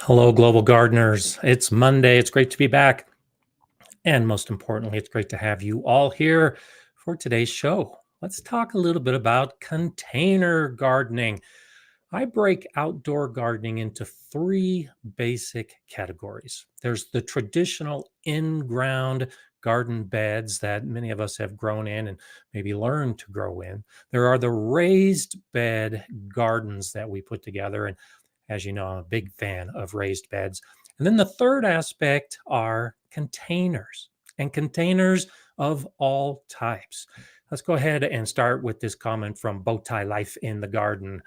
Hello, global gardeners. It's Monday. It's great to be back. And most importantly, it's great to have you all here for today's show. Let's talk a little bit about container gardening. I break outdoor gardening into three basic categories. There's the traditional in-ground garden beds that many of us have grown in and maybe learned to grow in. There are the raised bed gardens that we put together. And as you know, I'm a big fan of raised beds. And then the third aspect are containers and containers of all types. Let's go ahead and start with this comment from Bowtie Life in the Garden.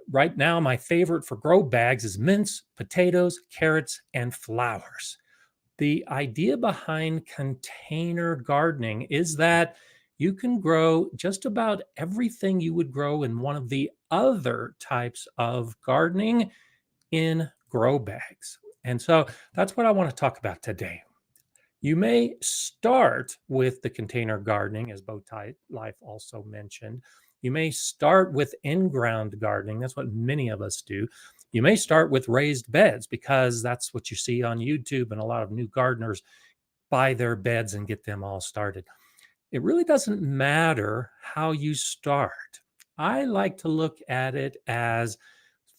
Right now, my favorite for grow bags is mince, potatoes, carrots, and flowers. The idea behind container gardening is that you can grow just about everything you would grow in one of the other types of gardening in grow bags. And so that's what I want to talk about today. You may start with the container gardening, as Bowtie Life also mentioned. You may start with in-ground gardening. That's what many of us do. You may start with raised beds because that's what you see on YouTube, and a lot of new gardeners buy their beds and get them all started. It really doesn't matter how you start. I like to look at it as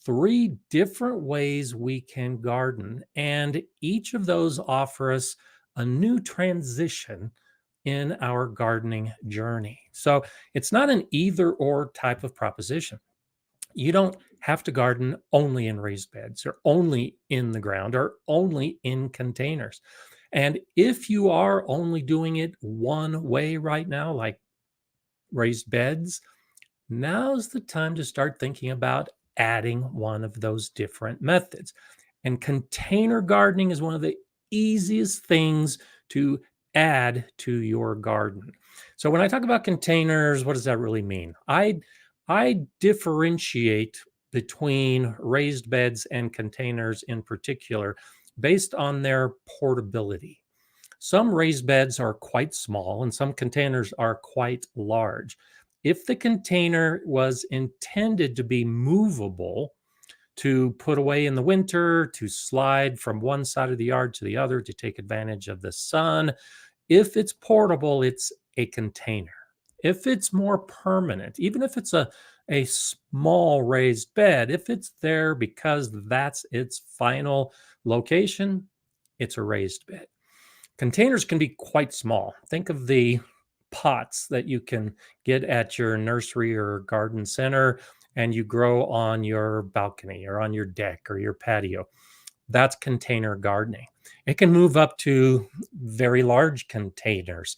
three different ways we can garden, and each of those offer us a new transition in our gardening journey. So it's not an either or type of proposition. You don't have to garden only in raised beds or only in the ground or only in containers. And if you are only doing it one way right now, like raised beds, now's the time to start thinking about adding one of those different methods. And container gardening is one of the easiest things to add to your garden. So when I talk about containers, what does that really mean? I differentiate between raised beds and containers in particular based on their portability. Some raised beds are quite small and some containers are quite large. If the container was intended to be movable, to put away in the winter, to slide from one side of the yard to the other, to take advantage of the sun, if it's portable, it's a container. If it's more permanent, even if it's a small raised bed, if it's there because that's its final location, it's a raised bed. Containers can be quite small. Think of the pots that you can get at your nursery or garden center and you grow on your balcony or on your deck or your patio. That's container gardening. It can move up to very large containers,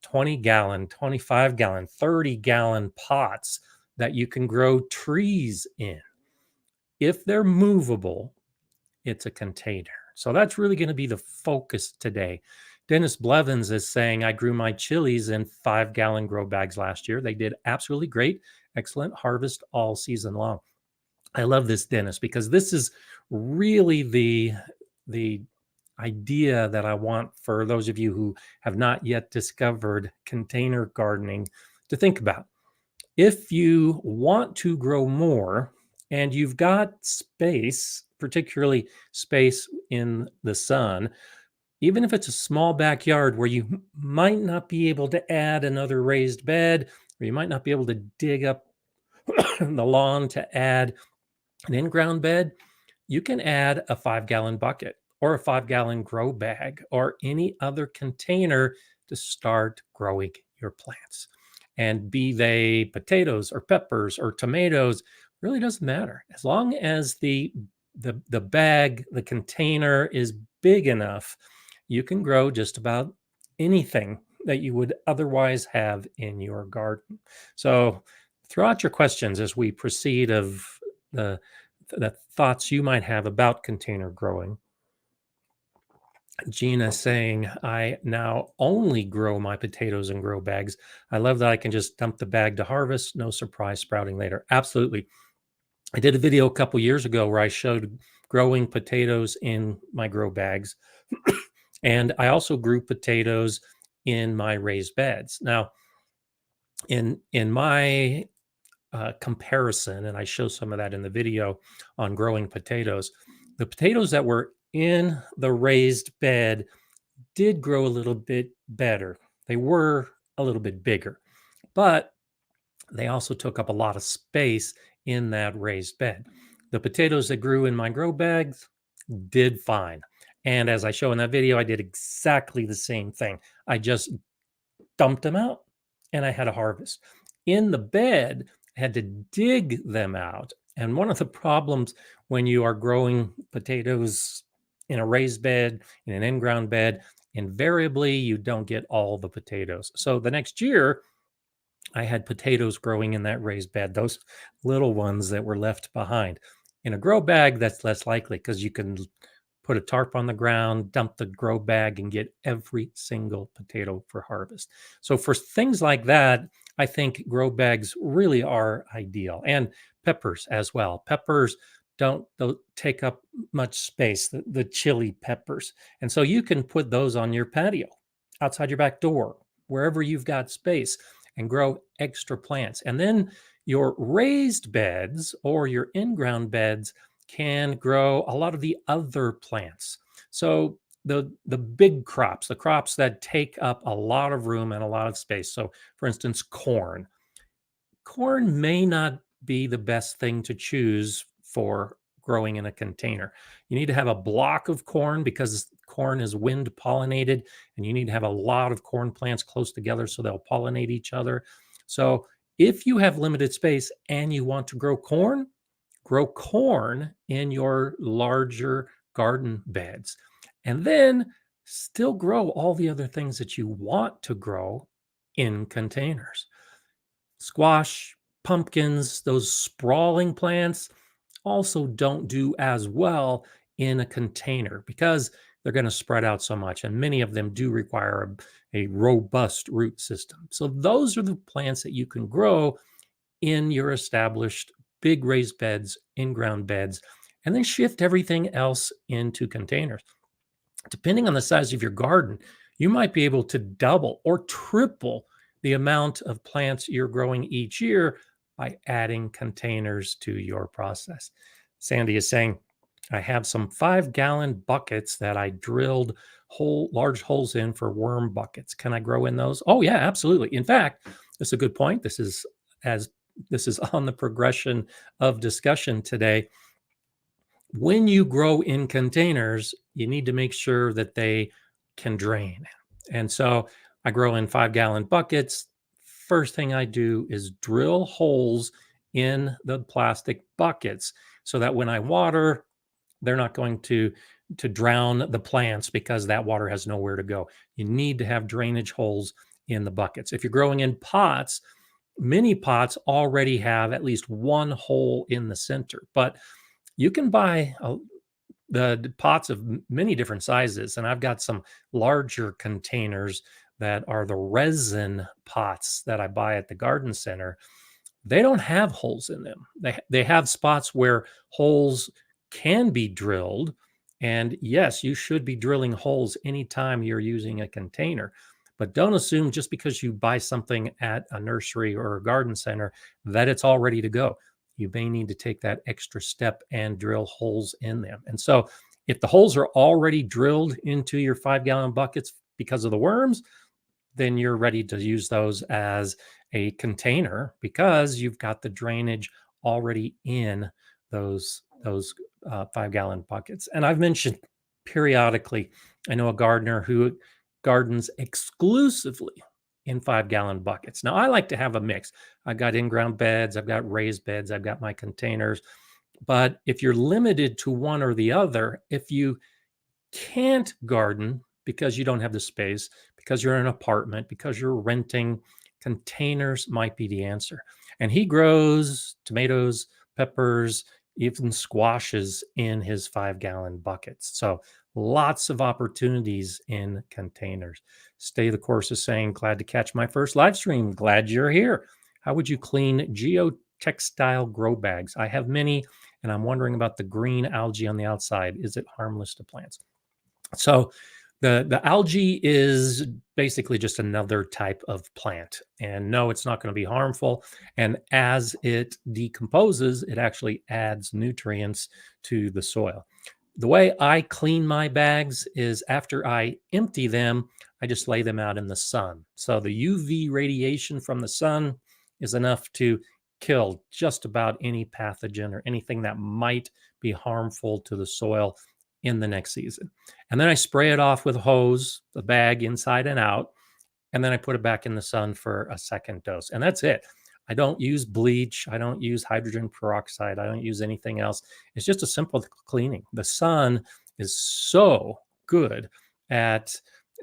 20-gallon, 25-gallon, 30-gallon pots that you can grow trees in. If they're movable, it's a container. So that's really going to be the focus today. Dennis Blevins is saying, I grew my chilies in 5-gallon grow bags last year. They did absolutely great. Excellent harvest all season long. I love this, Dennis, because this is really the idea that I want for those of you who have not yet discovered container gardening to think about. If you want to grow more and you've got space, particularly space in the sun, even if it's a small backyard where you might not be able to add another raised bed, or you might not be able to dig up the lawn to add an in-ground bed, you can add a 5-gallon bucket or a 5-gallon grow bag or any other container to start growing your plants. And be they potatoes or peppers or tomatoes, really doesn't matter. As long as the bag, the container is big enough, you can grow just about anything that you would otherwise have in your garden. So throw out your questions as we proceed of the thoughts you might have about container growing. Gina saying, I now only grow my potatoes in grow bags. I love that I can just dump the bag to harvest. No surprise sprouting later. Absolutely. I did a video a couple years ago where I showed growing potatoes in my grow bags. And I also grew potatoes in my raised beds. Now, in my comparison, and I show some of that in the video on growing potatoes, The potatoes that were in the raised bed did grow a little bit better. They were a little bit bigger, but they also took up a lot of space in that raised bed. The potatoes that grew in my grow bags did fine. And as I show in that video, I did exactly the same thing. I just dumped them out and I had a harvest. In the bed, I had to dig them out. And one of the problems when you are growing potatoes in a raised bed, in an in-ground bed, invariably you don't get all the potatoes. So the next year, I had potatoes growing in that raised bed, those little ones that were left behind. In a grow bag, that's less likely because you can put a tarp on the ground, dump the grow bag, and get every single potato for harvest. So, for things like that, I think grow bags really are ideal. And peppers as well. Peppers don't take up much space, the chili peppers. And so you can put those on your patio, outside your back door, wherever you've got space, and grow extra plants. And then your raised beds or your in-ground beds can grow a lot of the other plants. So the big crops, the crops that take up a lot of room and a lot of space. So for instance, corn. Corn may not be the best thing to choose for growing in a container. You need to have a block of corn because corn is wind pollinated, and you need to have a lot of corn plants close together so they'll pollinate each other. So, if you have limited space and you want to grow corn in your larger garden beds, and then still grow all the other things that you want to grow in containers. Squash, pumpkins, those sprawling plants also don't do as well in a container because they're going to spread out so much. And many of them do require a robust root system. So, those are the plants that you can grow in your established big raised beds, in ground beds, and then shift everything else into containers. Depending on the size of your garden, you might be able to double or triple the amount of plants you're growing each year by adding containers to your process. Sandy is saying, I have some 5-gallon buckets that I drilled large holes in for worm buckets. Can I grow in those? Oh, yeah, absolutely. In fact, that's a good point. As this is on the progression of discussion today. When you grow in containers, you need to make sure that they can drain. And so I grow in 5-gallon buckets. First thing I do is drill holes in the plastic buckets so that when I water, they're not going to drown the plants because that water has nowhere to go. You need to have drainage holes in the buckets. If you're growing in pots, many pots already have at least one hole in the center, but you can buy the pots of many different sizes. And I've got some larger containers that are the resin pots that I buy at the garden center. They don't have holes in them. They have spots where holes can be drilled. And yes, you should be drilling holes anytime you're using a container. But don't assume just because you buy something at a nursery or a garden center that it's all ready to go. You may need to take that extra step and drill holes in them. And so, if the holes are already drilled into your 5-gallon buckets because of the worms, then you're ready to use those as a container because you've got the drainage already in those 5-gallon buckets. And I've mentioned periodically, I know a gardener who gardens exclusively in 5-gallon buckets. Now, I like to have a mix. I've got in-ground beds, I've got raised beds, I've got my containers. But if you're limited to one or the other, if you can't garden because you don't have the space, because you're in an apartment, because you're renting, containers might be the answer. And he grows tomatoes, peppers, even squashes in his 5-gallon buckets. So lots of opportunities in containers. Stay the Course is saying, glad to catch my first live stream. Glad you're here. How would you clean geotextile grow bags? I have many, and I'm wondering about the green algae on the outside. Is it harmless to plants? So the algae is basically just another type of plant. And no, it's not going to be harmful. And as it decomposes, it actually adds nutrients to the soil. The way I clean my bags is after I empty them, I just lay them out in the sun. So the UV radiation from the sun is enough to kill just about any pathogen or anything that might be harmful to the soil in the next season. And then I spray it off with a hose, the bag inside and out, and then I put it back in the sun for a second dose. And that's it. I don't use bleach. I don't use hydrogen peroxide. I don't use anything else. It's just a simple cleaning. The sun is so good at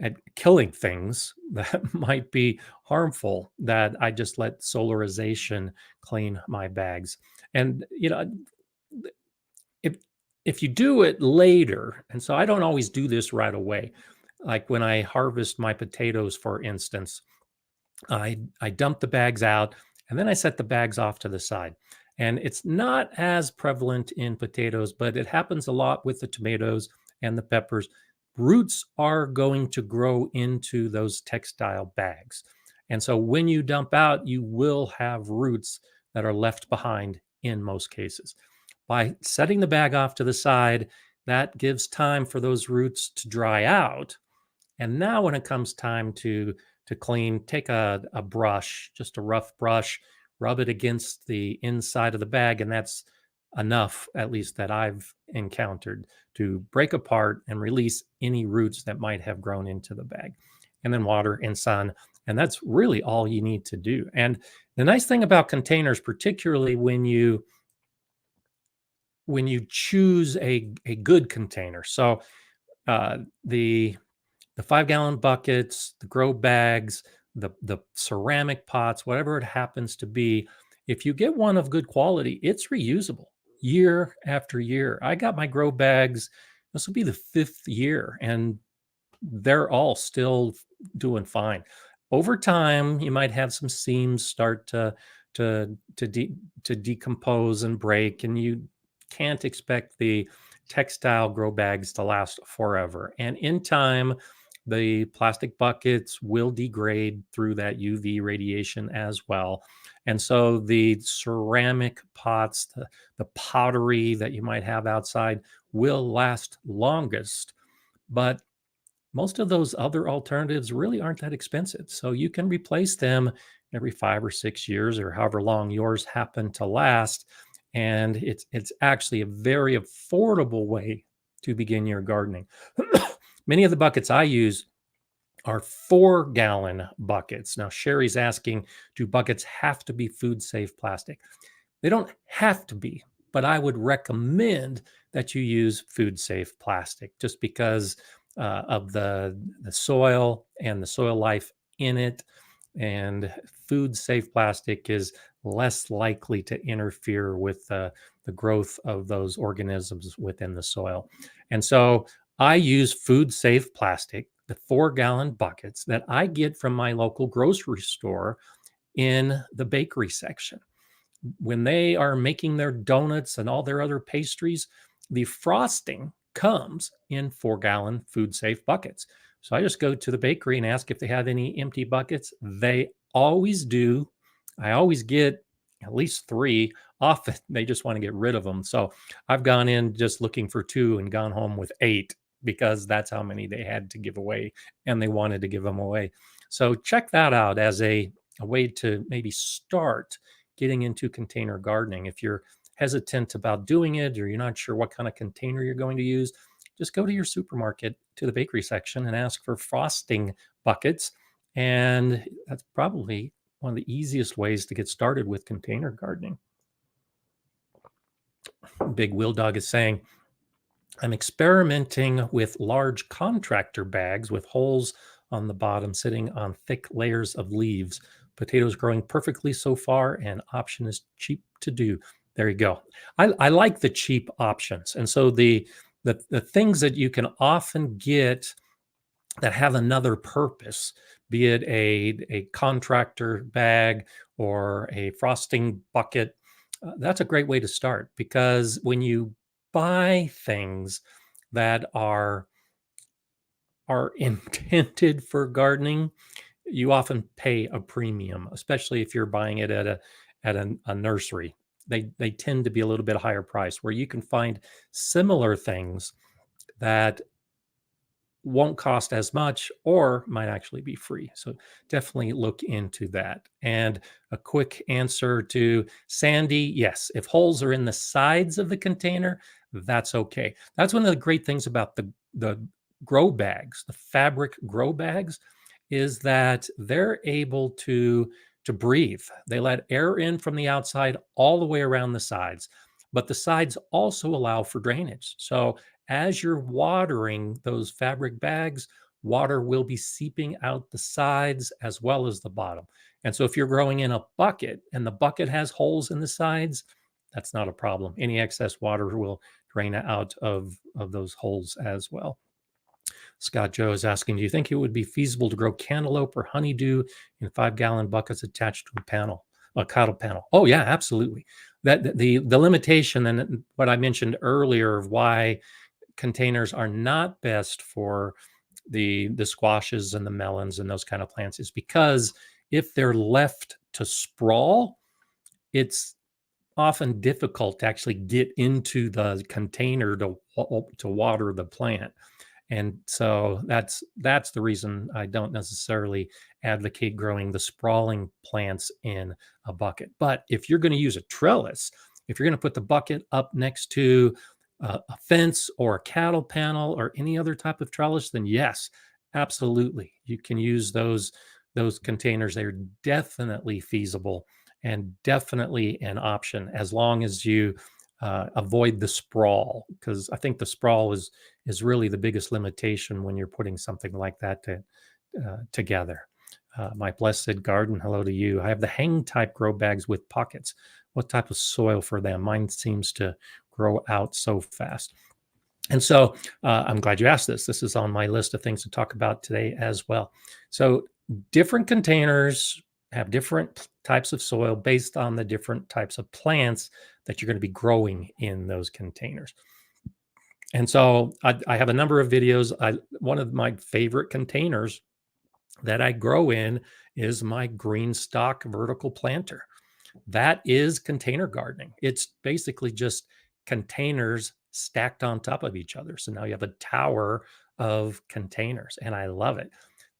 at killing things that might be harmful that I just let solarization clean my bags. And if if you do it later, and so I don't always do this right away. Like when I harvest my potatoes, for instance, I dump the bags out and then I set the bags off to the side. And it's not as prevalent in potatoes, but it happens a lot with the tomatoes and the peppers. Roots are going to grow into those textile bags. And so when you dump out, you will have roots that are left behind in most cases. By setting the bag off to the side, that gives time for those roots to dry out. And now when it comes time to clean, take a brush, just a rough brush, rub it against the inside of the bag, and that's enough, at least that I've encountered, to break apart and release any roots that might have grown into the bag. And then water and sun. And that's really all you need to do. And the nice thing about containers, particularly when you choose a good container. So uh, the 5 gallon buckets, the grow bags, the ceramic pots, whatever it happens to be, if you get one of good quality, it's reusable year after year. I got my grow bags. This will be the fifth year, and they're all still doing fine. Over time, you might have some seams start to decompose and break, and you can't expect the textile grow bags to last forever. And in time, the plastic buckets will degrade through that UV radiation as well. And so the ceramic pots, the pottery that you might have outside will last longest. But most of those other alternatives really aren't that expensive. So you can replace them every 5 or 6 years or however long yours happen to last. And it's actually a very affordable way to begin your gardening. Many of the buckets I use are 4 gallon buckets. Now, Sherry's asking, do buckets have to be food safe plastic? They don't have to be, but I would recommend that you use food safe plastic just because of the soil and the soil life in it. And food safe plastic is less likely to interfere with the growth of those organisms within the soil. And so I use food safe plastic, the 4 gallon buckets that I get from my local grocery store in the bakery section when they are making their donuts and all their other pastries, the frosting comes in 4 gallon food safe buckets. So I just go to the bakery and ask if they have any empty buckets. They always do. I always get at least three. Often they just want to get rid of them. So I've gone in just looking for two and gone home with 8 because that's how many they had to give away and they wanted to give them away. So check that out as a way to maybe start getting into container gardening. If you're hesitant about doing it or you're not sure what kind of container you're going to use, just go to your supermarket to the bakery section and ask for frosting buckets. And that's probably one of the easiest ways to get started with container gardening. Big Wheel Dog is saying, I'm experimenting with large contractor bags with holes on the bottom sitting on thick layers of leaves. Potatoes growing perfectly so far, and option is cheap to do. There you go. I like the cheap options. And so the things that you can often get that have another purpose, be it a contractor bag or a frosting bucket, that's a great way to start because when you buy things that are intended for gardening, you often pay a premium, especially if you're buying it at a nursery. they tend to be a little bit higher price, where you can find similar things that won't cost as much or might actually be free. So definitely look into that. And a quick answer to Sandy, yes, if holes are in the sides of the container, that's okay. That's one of the great things about the grow bags, the fabric grow bags, is that they're able to breathe. They let air in from the outside all the way around the sides, but the sides also allow for drainage. So as you're watering those fabric bags, water will be seeping out the sides as well as the bottom. And so if you're growing in a bucket and the bucket has holes in the sides, that's not a problem. Any excess water will drain out of those holes as well. Scott Joe is asking, do you think it would be feasible to grow cantaloupe or honeydew in 5-gallon buckets attached to a cattle panel? Oh yeah, absolutely. That the limitation and what I mentioned earlier of why containers are not best for the squashes and the melons and those kind of plants is because if they're left to sprawl, it's often difficult to actually get into the container to water the plant. And so that's the reason I don't necessarily advocate growing the sprawling plants in a bucket. But if you're going to use a trellis, if you're going to put the bucket up next to a fence or a cattle panel or any other type of trellis, then yes, absolutely, you can use those containers. They're definitely feasible and definitely an option as long as you avoid the sprawl, because I think the sprawl is really the biggest limitation when you're putting something like that together. My blessed garden, hello to you. I have the hang type grow bags with pockets. What type of soil for them? Mine seems to grow out so fast. And so I'm glad you asked this. This is on my list of things to talk about today as well. So different containers have different types of soil based on the different types of plants that you're going to be growing in those containers. And so I have a number of videos. One of my favorite containers that I grow in is my greenstock vertical planter. That is container gardening. It's basically just containers stacked on top of each other. So now you have a tower of containers, and I love it.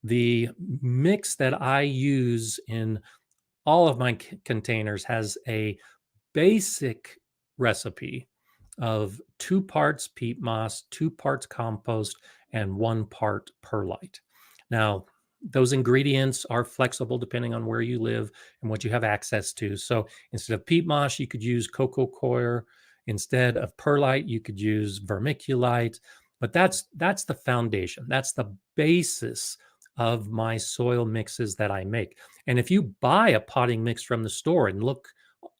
The mix that I use in all of my containers has a basic recipe of 2 parts peat moss, 2 parts compost, and 1 part perlite. Now, those ingredients are flexible depending on where you live and what you have access to. So instead of peat moss, you could use coco coir. Instead of perlite, you could use vermiculite. But that's the foundation. That's the basis of my soil mixes that I make. And if you buy a potting mix from the store and look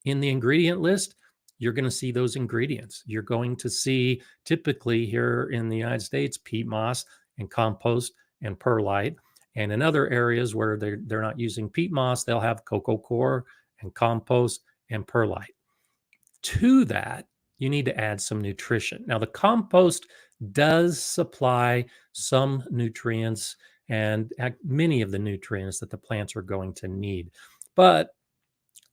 in the ingredient list, you're going to see those ingredients. You're going to see typically here in the United States, peat moss and compost and perlite. And in other areas where they're not using peat moss, they'll have coco coir and compost and perlite. To that, you need to add some nutrition. Now, the compost does supply some nutrients and many of the nutrients that the plants are going to need. But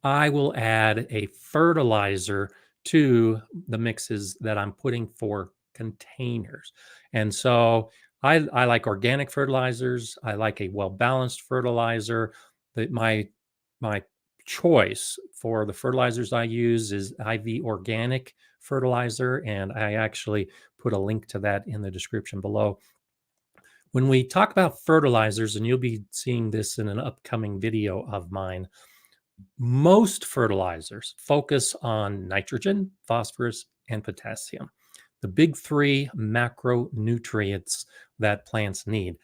I will add a fertilizer to the mixes that I'm putting for containers. And so I like organic fertilizers. I like a well-balanced fertilizer. That my choice for the fertilizers I use is IV organic fertilizer, and I actually put a link to that in the description below. When we talk about fertilizers, and you'll be seeing this in an upcoming video of mine, most fertilizers focus on nitrogen, phosphorus, and potassium, the big 3 macronutrients that plants need.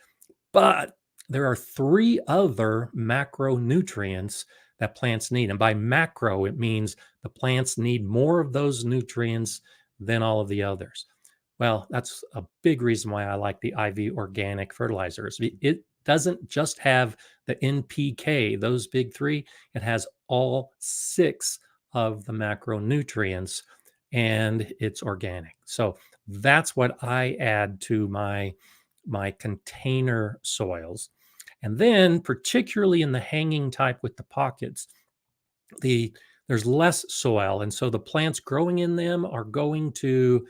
But there are 3 other macronutrients that plants need. And by macro, it means the plants need more of those nutrients than all of the others. Well, that's a big reason why I like the IV organic fertilizers. It doesn't just have the NPK, those big 3, it has all 6 of the macronutrients, and it's organic. So that's what I add to my container soils. And then particularly in the hanging type with the pockets, the there's less soil. And so the plants growing in them are going to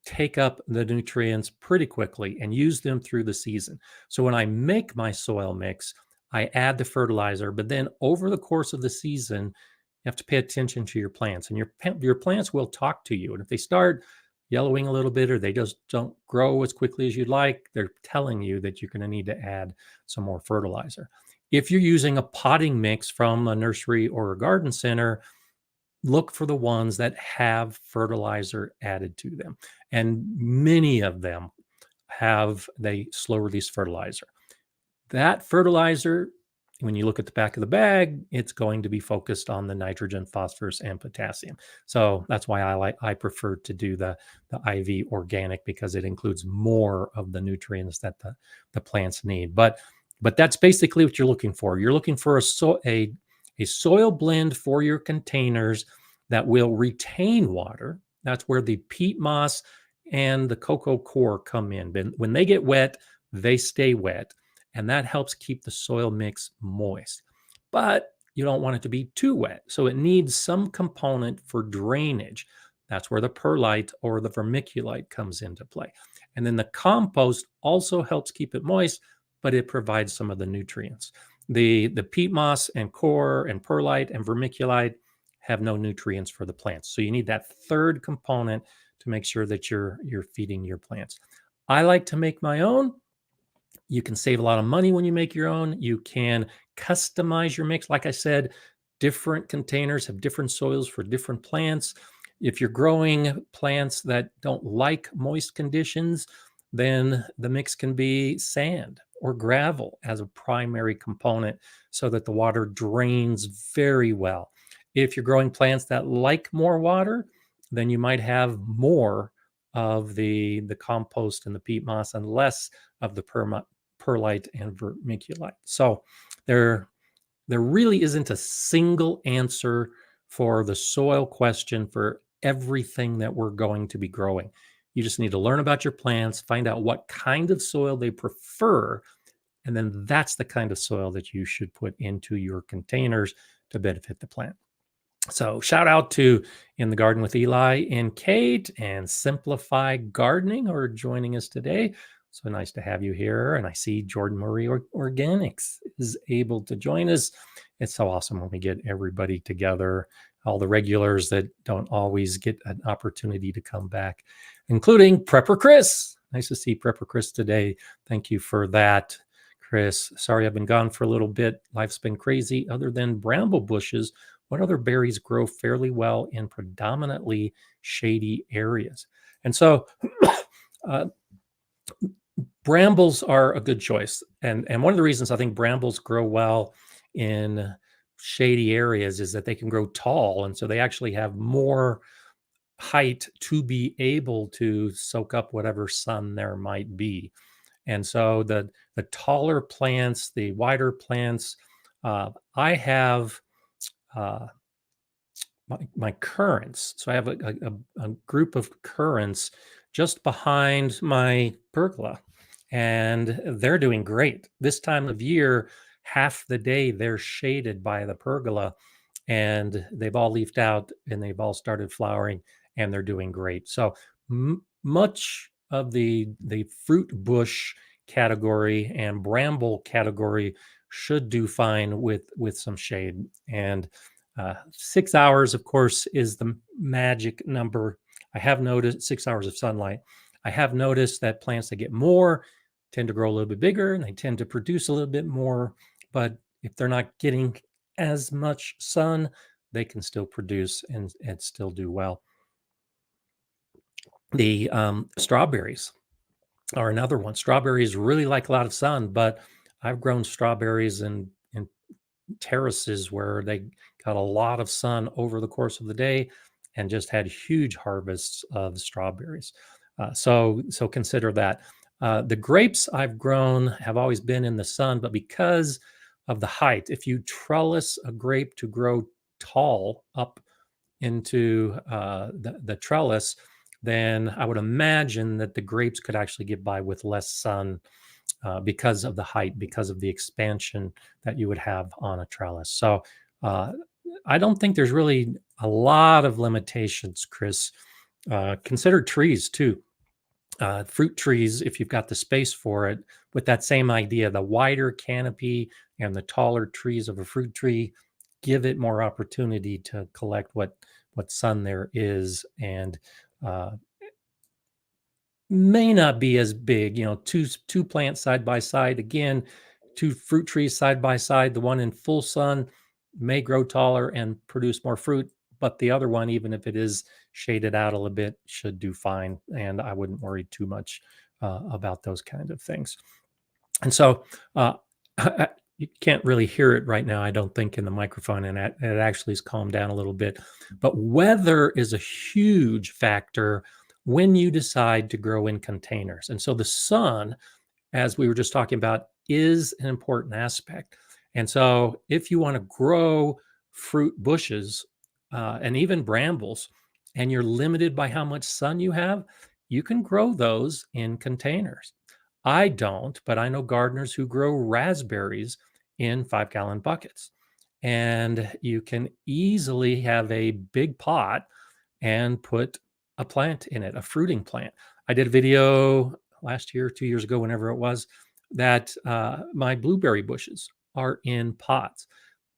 take up the nutrients pretty quickly and use them through the season. So when I make my soil mix, I add the fertilizer, but then over the course of the season, you have to pay attention to your plants, and your plants will talk to you. And if they start yellowing a little bit or they just don't grow as quickly as you'd like, they're telling you that you're going to need to add some more fertilizer. If you're using a potting mix from a nursery or a garden center, look for the ones that have fertilizer added to them. And many of them they slow release fertilizer. That fertilizer, when you look at the back of the bag, it's going to be focused on the nitrogen, phosphorus, and potassium. So that's why I prefer to do the IV organic, because it includes more of the nutrients that the plants need. But that's basically what you're looking for. You're looking for a soil blend for your containers that will retain water. That's where the peat moss and the cocoa coir come in. When they get wet, they stay wet, and that helps keep the soil mix moist. But you don't want it to be too wet, so it needs some component for drainage. That's where the perlite or the vermiculite comes into play. And then the compost also helps keep it moist, but it provides some of the nutrients. The peat moss and coir and perlite and vermiculite have no nutrients for the plants. So you need that third component to make sure that you're feeding your plants. I like to make my own. You can save a lot of money when you make your own. You can customize your mix. Like I said, different containers have different soils for different plants. If you're growing plants that don't like moist conditions, then the mix can be sand or gravel as a primary component so that the water drains very well. If you're growing plants that like more water, then you might have more of the compost and the peat moss and less of the perlite and vermiculite. So there really isn't a single answer for the soil question for everything that we're going to be growing. You just need to learn about your plants, find out what kind of soil they prefer, and then that's the kind of soil that you should put into your containers to benefit the plant. So shout out to In the Garden with Eli and Kate and Simplify Gardening who are joining us today. So nice to have you here. And I see Jordan Murray Organics is able to join us. It's so awesome when we get everybody together, all the regulars that don't always get an opportunity to come back, including Prepper Chris. Nice to see Prepper Chris today. Thank you for that, Chris. Sorry I've been gone for a little bit. Life's been crazy. Other than bramble bushes, what other berries grow fairly well in predominantly shady areas? And so brambles are a good choice. And one of the reasons I think brambles grow well in shady areas is that they can grow tall. And so they actually have more height to be able to soak up whatever sun there might be. And so the taller plants, the wider plants, I have my currants. So I have a group of currants just behind my pergola, and they're doing great. This time of year, half the day they're shaded by the pergola, and they've all leafed out and they've all started flowering, and they're doing great. So much of the fruit bush category and bramble category should do fine with some shade. And 6 hours, of course, is the magic number. I have noticed 6 hours of sunlight. I have noticed that plants that get more tend to grow a little bit bigger and they tend to produce a little bit more. But if they're not getting as much sun, they can still produce and still do well. The strawberries are another one. Strawberries really like a lot of sun, but I've grown strawberries in terraces where they got a lot of sun over the course of the day and just had huge harvests of strawberries. So consider that. The grapes I've grown have always been in the sun, but because of the height, if you trellis a grape to grow tall up into the trellis, then I would imagine that the grapes could actually get by with less sun because of the height, because of the expansion that you would have on a trellis. So I don't think there's really a lot of limitations, Chris. Consider trees too. Fruit trees, if you've got the space for it, with that same idea, the wider canopy and the taller trees of a fruit tree give it more opportunity to collect what sun there is, and uh, may not be as big. Two plants side by side. Again, two fruit trees side by side. The one in full sun may grow taller and produce more fruit, but the other one, even if it is shaded out a little bit, should do fine. And I wouldn't worry too much about those kind of things. And so uh, you can't really hear it right now, I don't think, in the microphone, and it actually has calmed down a little bit. But weather is a huge factor when you decide to grow in containers. And so the sun, as we were just talking about, is an important aspect. And so if you want to grow fruit bushes and even brambles, and you're limited by how much sun you have, you can grow those in containers. I don't, but I know gardeners who grow raspberries in 5-gallon buckets. And you can easily have a big pot and put a plant in it, a fruiting plant. I did a video last year, 2 years ago, whenever it was, that my blueberry bushes are in pots.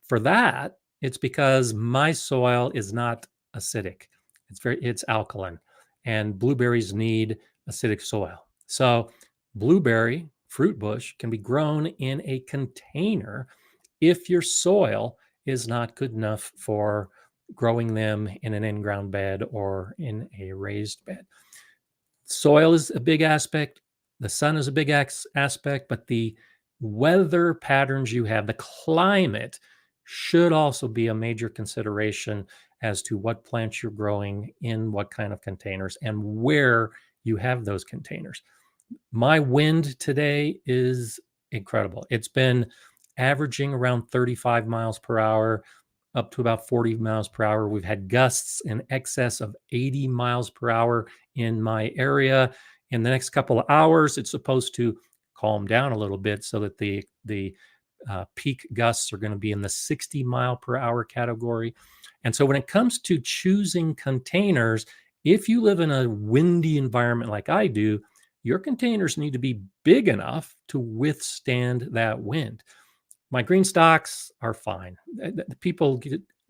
For that, it's because my soil is not acidic. It's alkaline, and blueberries need acidic soil. So blueberry fruit bush can be grown in a container if your soil is not good enough for growing them in an in-ground bed or in a raised bed. Soil is a big aspect. The sun is a big aspect, but the weather patterns you have, the climate, should also be a major consideration as to what plants you're growing in what kind of containers and where you have those containers. My wind today is incredible. It's been averaging around 35 miles per hour, up to about 40 miles per hour. We've had gusts in excess of 80 miles per hour in my area. In the next couple of hours, it's supposed to calm down a little bit so that the peak gusts are going to be in the 60 mile per hour category. And so when it comes to choosing containers, if you live in a windy environment like I do, your containers need to be big enough to withstand that wind. My green stocks are fine. The people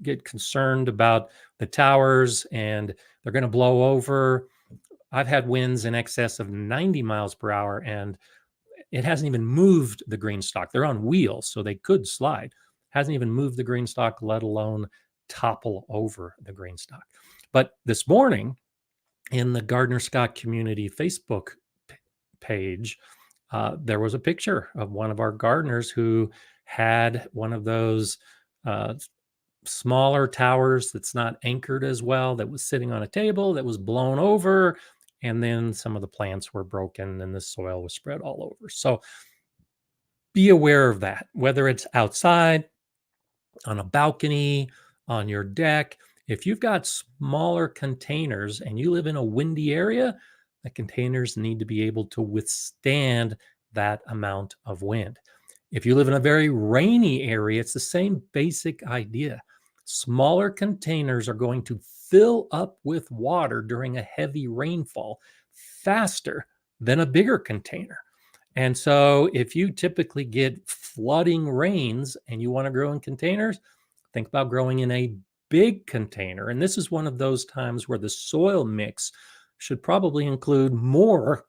get concerned about the towers and they're going to blow over. I've had winds in excess of 90 miles per hour, and it hasn't even moved the green stock. They're on wheels, so they could slide. Hasn't even moved the green stock, let alone topple over the green stock. But this morning, in the Gardner Scott Community Facebook page, there was a picture of one of our gardeners who had one of those uh, smaller towers that's not anchored as well, that was sitting on a table that was blown over, and then some of the plants were broken and the soil was spread all over. So be aware of that, whether it's outside, on a balcony, on your deck. If you've got smaller containers and you live in a windy area, the containers need to be able to withstand that amount of wind. If you live in a very rainy area, it's the same basic idea. Smaller containers are going to fill up with water during a heavy rainfall faster than a bigger container. And so if you typically get flooding rains and you want to grow in containers, think about growing in a big container. And this is one of those times where the soil mix should probably include more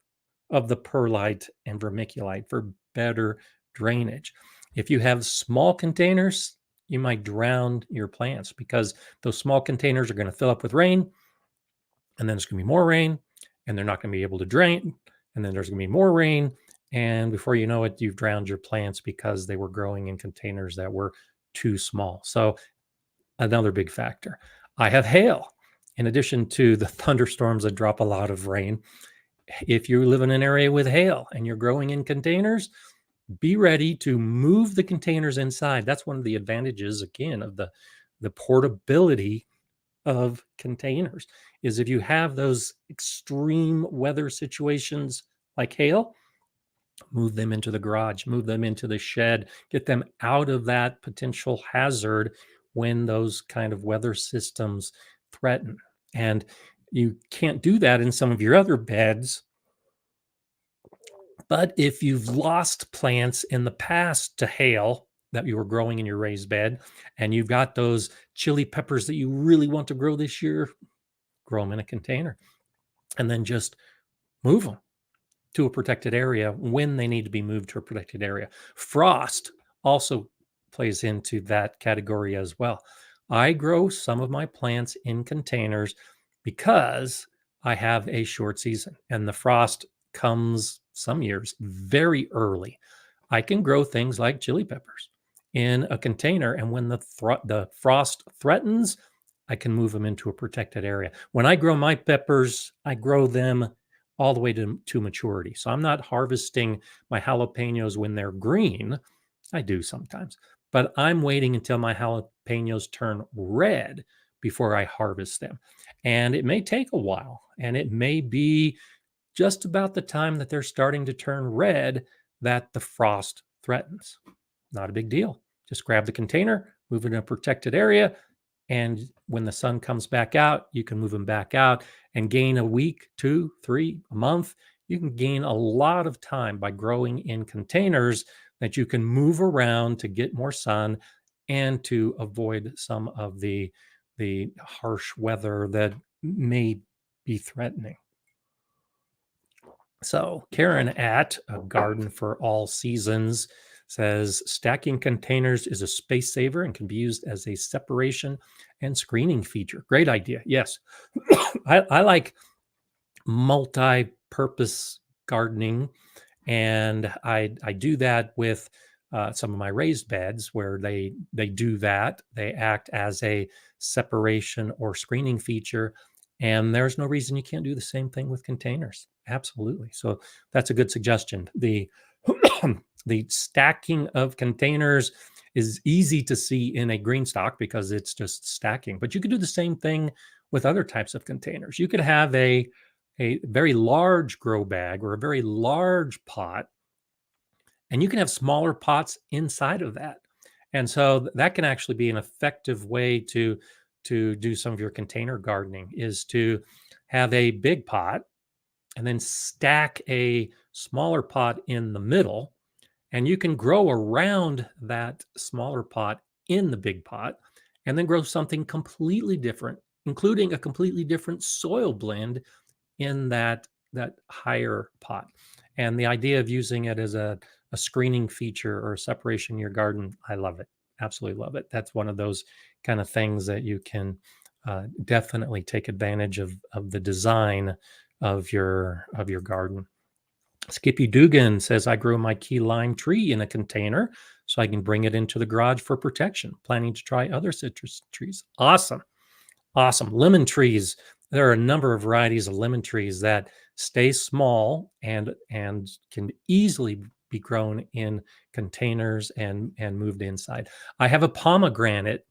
of the perlite and vermiculite for better drainage. If you have small containers, you might drown your plants because those small containers are going to fill up with rain, and then there's going to be more rain, and they're not going to be able to drain, and then there's going to be more rain, and before you know it, you've drowned your plants because they were growing in containers that were too small. So another big factor. I have hail. In addition to the thunderstorms that drop a lot of rain, if you live in an area with hail and you're growing in containers, be ready to move the containers inside. That's one of the advantages, again, of the portability of containers, is if you have those extreme weather situations like hail, move them into the garage, move them into the shed, get them out of that potential hazard when those kind of weather systems threaten. And you can't do that in some of your other beds. But if you've lost plants in the past to hail that you were growing in your raised bed, and you've got those chili peppers that you really want to grow this year, grow them in a container and then just move them to a protected area when they need to be moved to a protected area. Frost also plays into that category as well. I grow some of my plants in containers because I have a short season and the frost comes some years very early. I can grow things like chili peppers in a container, and when the frost threatens, I can move them into a protected area. When I grow my peppers, I grow them all the way to maturity. So I'm not harvesting my jalapenos when they're green. I do sometimes, but I'm waiting until my jalapenos turn red before I harvest them. And it may take a while, and it may be just about the time that they're starting to turn red that the frost threatens. Not a big deal. Just grab the container, move it in a protected area, and when the sun comes back out, you can move them back out and gain a week, 2, 3, a month. You can gain a lot of time by growing in containers that you can move around to get more sun and to avoid some of the harsh weather that may be threatening. So Karen at A Garden for All Seasons says stacking containers is a space saver and can be used as a separation and screening feature. Great idea. Yes. I like multi-purpose gardening, and I do that with some of my raised beds where they do that. They act as a separation or screening feature, and there's no reason you can't do the same thing with containers. Absolutely. So that's a good suggestion. The the stacking of containers is easy to see in a greenstock because it's just stacking, but you could do the same thing with other types of containers. You could have a very large grow bag or a very large pot, and you can have smaller pots inside of that. And so that can actually be an effective way to do some of your container gardening, is to have a big pot and then stack a smaller pot in the middle, and you can grow around that smaller pot in the big pot and then grow something completely different, including a completely different soil blend in that higher pot. And the idea of using it as a screening feature or a separation in your garden, I love it. Absolutely love it. That's one of those kind of things that you can definitely take advantage of the design of your garden. Skippy Dugan says, I grew my key lime tree in a container so I can bring it into the garage for protection. Planning to try other citrus trees. Awesome. Awesome. Lemon trees. There are a number of varieties of lemon trees that stay small and can easily be grown in containers and moved inside. I have a pomegranate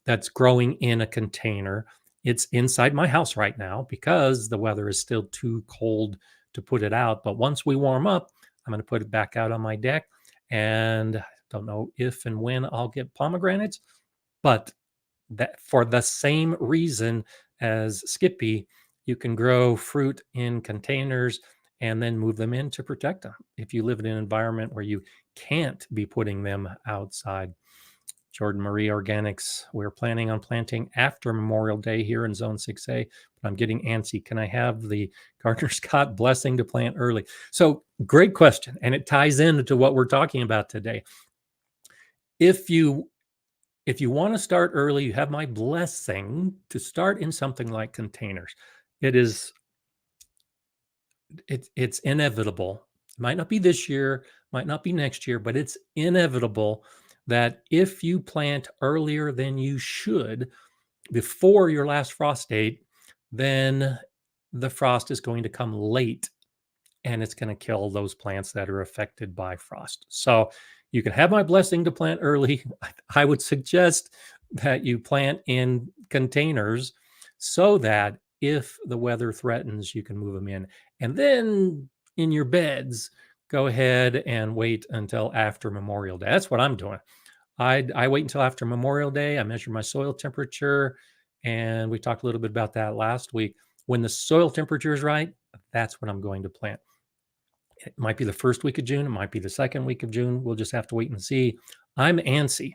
that's growing in a container. It's inside my house right now because the weather is still too cold to put it out. But once we warm up, I'm going to put it back out on my deck. And I don't know if and when I'll get pomegranates, but that for the same reason as Skippy, you can grow fruit in containers and then move them in to protect them if you live in an environment where you can't be putting them outside. Jordan Marie Organics, we're planning on planting after Memorial Day here in Zone 6A, but I'm getting antsy. Can I have the Gardner Scott blessing to plant early? So great question, and it ties into what we're talking about today. If you want to start early, you have my blessing to start in something like containers. It's inevitable. It might not be this year, might not be next year, but it's inevitable that if you plant earlier than you should before your last frost date, then the frost is going to come late and it's going to kill those plants that are affected by frost. So you can have my blessing to plant early. I would suggest that you plant in containers so that if the weather threatens, you can move them in. And then in your beds, go ahead and wait until after Memorial Day. That's what I'm doing. I wait until after Memorial Day. I measure my soil temperature, and we talked a little bit about that last week. When the soil temperature is right, that's when I'm going to plant. It might be the first week of June. It might be the second week of June. We'll just have to wait and see. I'm antsy.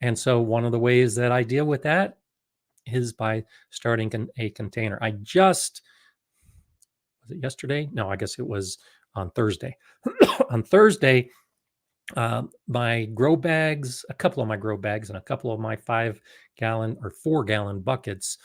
And so one of the ways that I deal with that is by starting a container. Was it yesterday? No, I guess it was on Thursday. On Thursday, my grow bags, a couple of my grow bags, and a couple of my 5-gallon or 4-gallon buckets,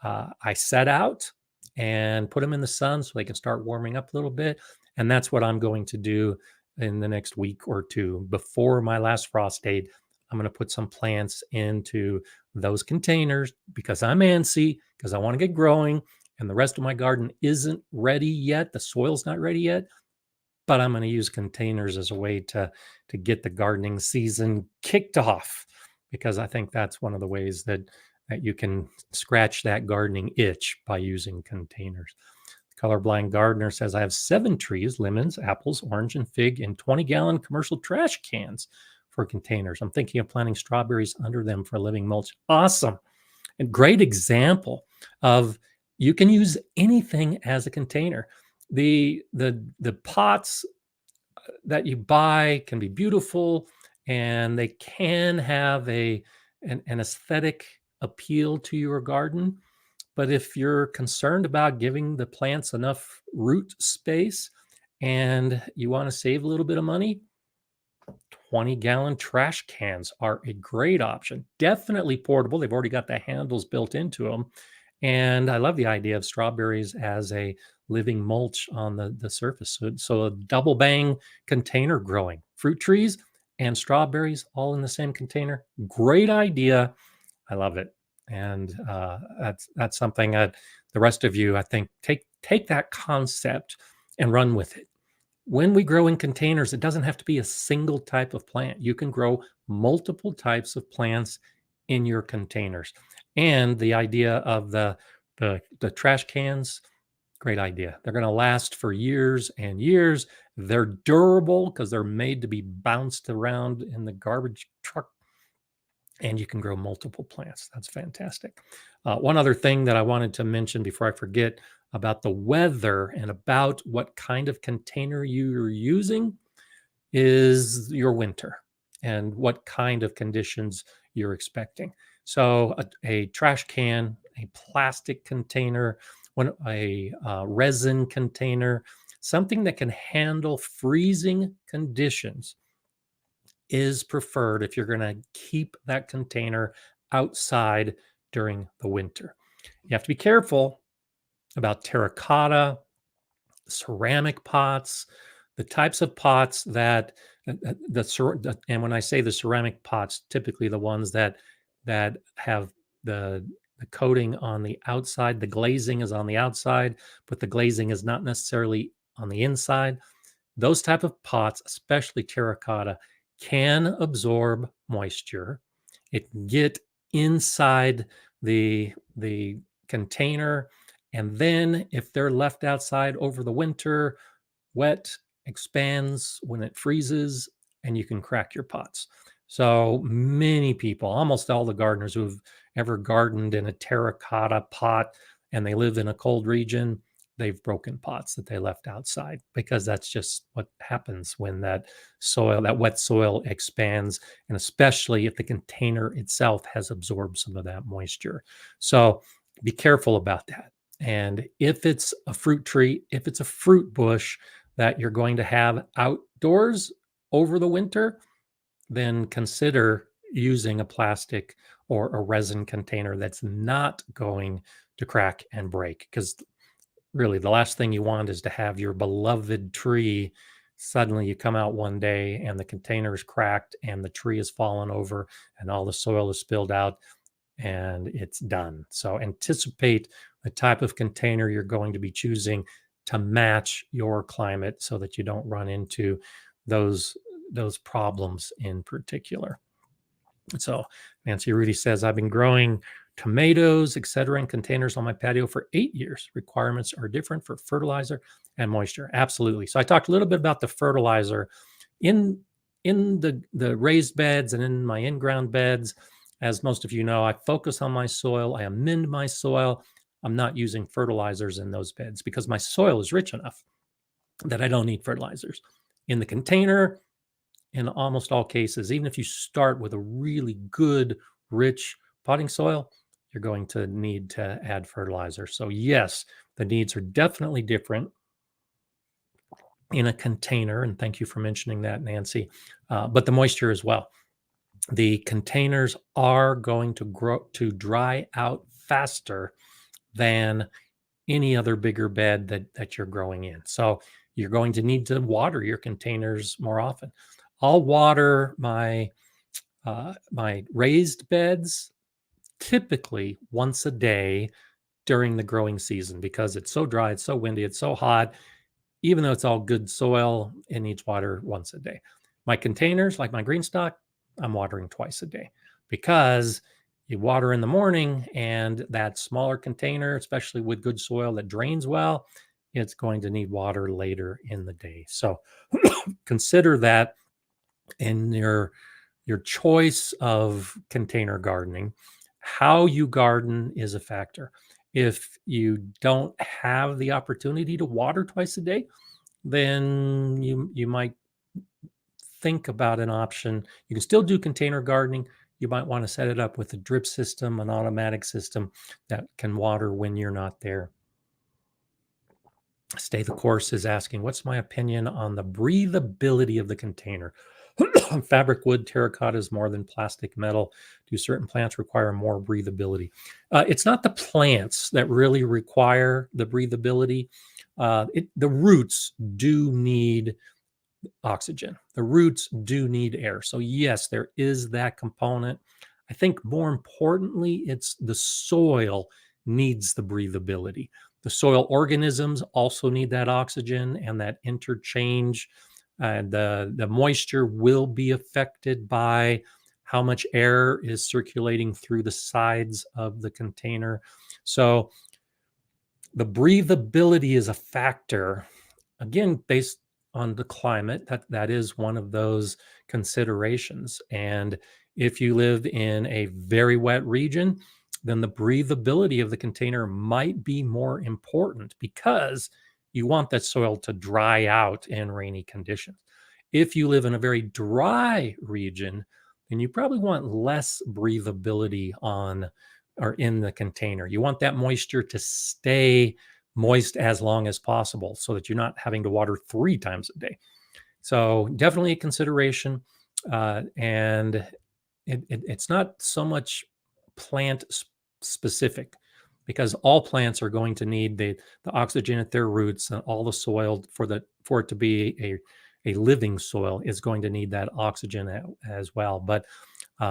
I set out and put them in the sun so they can start warming up a little bit. And that's what I'm going to do in the next week or two. Before my last frost date, I'm going to put some plants into those containers because I'm antsy, because I want to get growing, and the rest of my garden isn't ready yet. The soil's not ready yet, but I'm going to use containers as a way to get the gardening season kicked off, because I think that's one of the ways that you can scratch that gardening itch by using containers. The colorblind gardener says, I have 7 trees, lemons, apples, orange, and fig in 20-gallon commercial trash cans for containers. I'm thinking of planting strawberries under them for living mulch. Awesome. And great example of you can use anything as a container. The pots that you buy can be beautiful, and they can have an aesthetic appeal to your garden. But if you're concerned about giving the plants enough root space and you want to save a little bit of money, 20-gallon trash cans are a great option. Definitely portable. They've already got the handles built into them. And I love the idea of strawberries as a living mulch on the surface. So a double bang container growing. Fruit trees and strawberries all in the same container. Great idea. I love it. And that's something that the rest of you, I think, take that concept and run with it. When we grow in containers, it doesn't have to be a single type of plant. You can grow multiple types of plants in your containers. And the idea of the trash cans, great idea. They're going to last for years and years. They're durable because they're made to be bounced around in the garbage truck, and you can grow multiple plants. That's fantastic. One other thing that I wanted to mention before I forget about the weather and about what kind of container you're using is your winter and what kind of conditions you're expecting. So a trash can, a plastic container, a resin container, something that can handle freezing conditions is preferred if you're going to keep that container outside during the winter. You have to be careful about terracotta, ceramic pots, the types of pots that and when I say the ceramic pots, typically the ones that have the coating on the outside, the glazing is on the outside, but the glazing is not necessarily on the inside. Those type of pots, especially terracotta, can absorb moisture. It can get inside the container, and then if they're left outside over the winter, wet, expands when it freezes, and you can crack your pots. So many people, almost all the gardeners who've ever gardened in a terracotta pot and they live in a cold region, they've broken pots that they left outside, because that's just what happens when that wet soil expands, and especially if the container itself has absorbed some of that moisture. So be careful about that. And if it's a fruit tree, if it's a fruit bush that you're going to have outdoors over the winter, then consider using a plastic or a resin container that's not going to crack and break, because really the last thing you want is to have your beloved tree suddenly you come out one day and the container is cracked and the tree has fallen over and all the soil is spilled out and it's done. So anticipate the type of container you're going to be choosing to match your climate so that you don't run into those problems in particular. So Nancy Rudy says, I've been growing tomatoes, etc., in containers on my patio for 8 years. Requirements are different for fertilizer and moisture. Absolutely. So I talked a little bit about the fertilizer. In in the raised beds and in my in-ground beds, as most of you know, I focus on my soil. I amend my soil. I'm not using fertilizers in those beds because my soil is rich enough that I don't need fertilizers. In the container, in almost all cases, even if you start with a really good, rich potting soil, you're going to need to add fertilizer. So, yes, the needs are definitely different in a container. And thank you for mentioning that, Nancy. But the moisture as well. The containers are going to dry out faster than any other bigger bed that you're growing in. So you're going to need to water your containers more often. I'll water my raised beds typically once a day during the growing season because it's so dry, it's so windy, it's so hot. Even though it's all good soil, it needs water once a day. My containers, like my green stock, I'm watering twice a day because you water in the morning and that smaller container, especially with good soil that drains well, it's going to need water later in the day. So consider that in your choice of container gardening. How you garden is a factor. If you don't have the opportunity to water twice a day, then you might think about an option. You can still do container gardening. You might want to set it up with a drip system, an automatic system that can water when you're not there. Stay the Course is asking, what's my opinion on the breathability of the container? Fabric, wood, terracotta is more than plastic, metal. Do certain plants require more breathability? It's not the plants that really require the breathability. The roots do need oxygen. The roots do need air. So, yes, there is that component. I think more importantly, it's the soil needs the breathability. The soil organisms also need that oxygen and that interchange. The moisture will be affected by how much air is circulating through the sides of the container. So the breathability is a factor, again, based on the climate. That is one of those considerations. And if you live in a very wet region, then the breathability of the container might be more important because you want that soil to dry out in rainy conditions. If you live in a very dry region, then you probably want less breathability on or in the container. You want that moisture to stay moist as long as possible so that you're not having to water 3 times a day. So definitely a consideration. And it's not so much plant specific because all plants are going to need the oxygen at their roots and all the soil for it to be a living soil is going to need that oxygen as well. But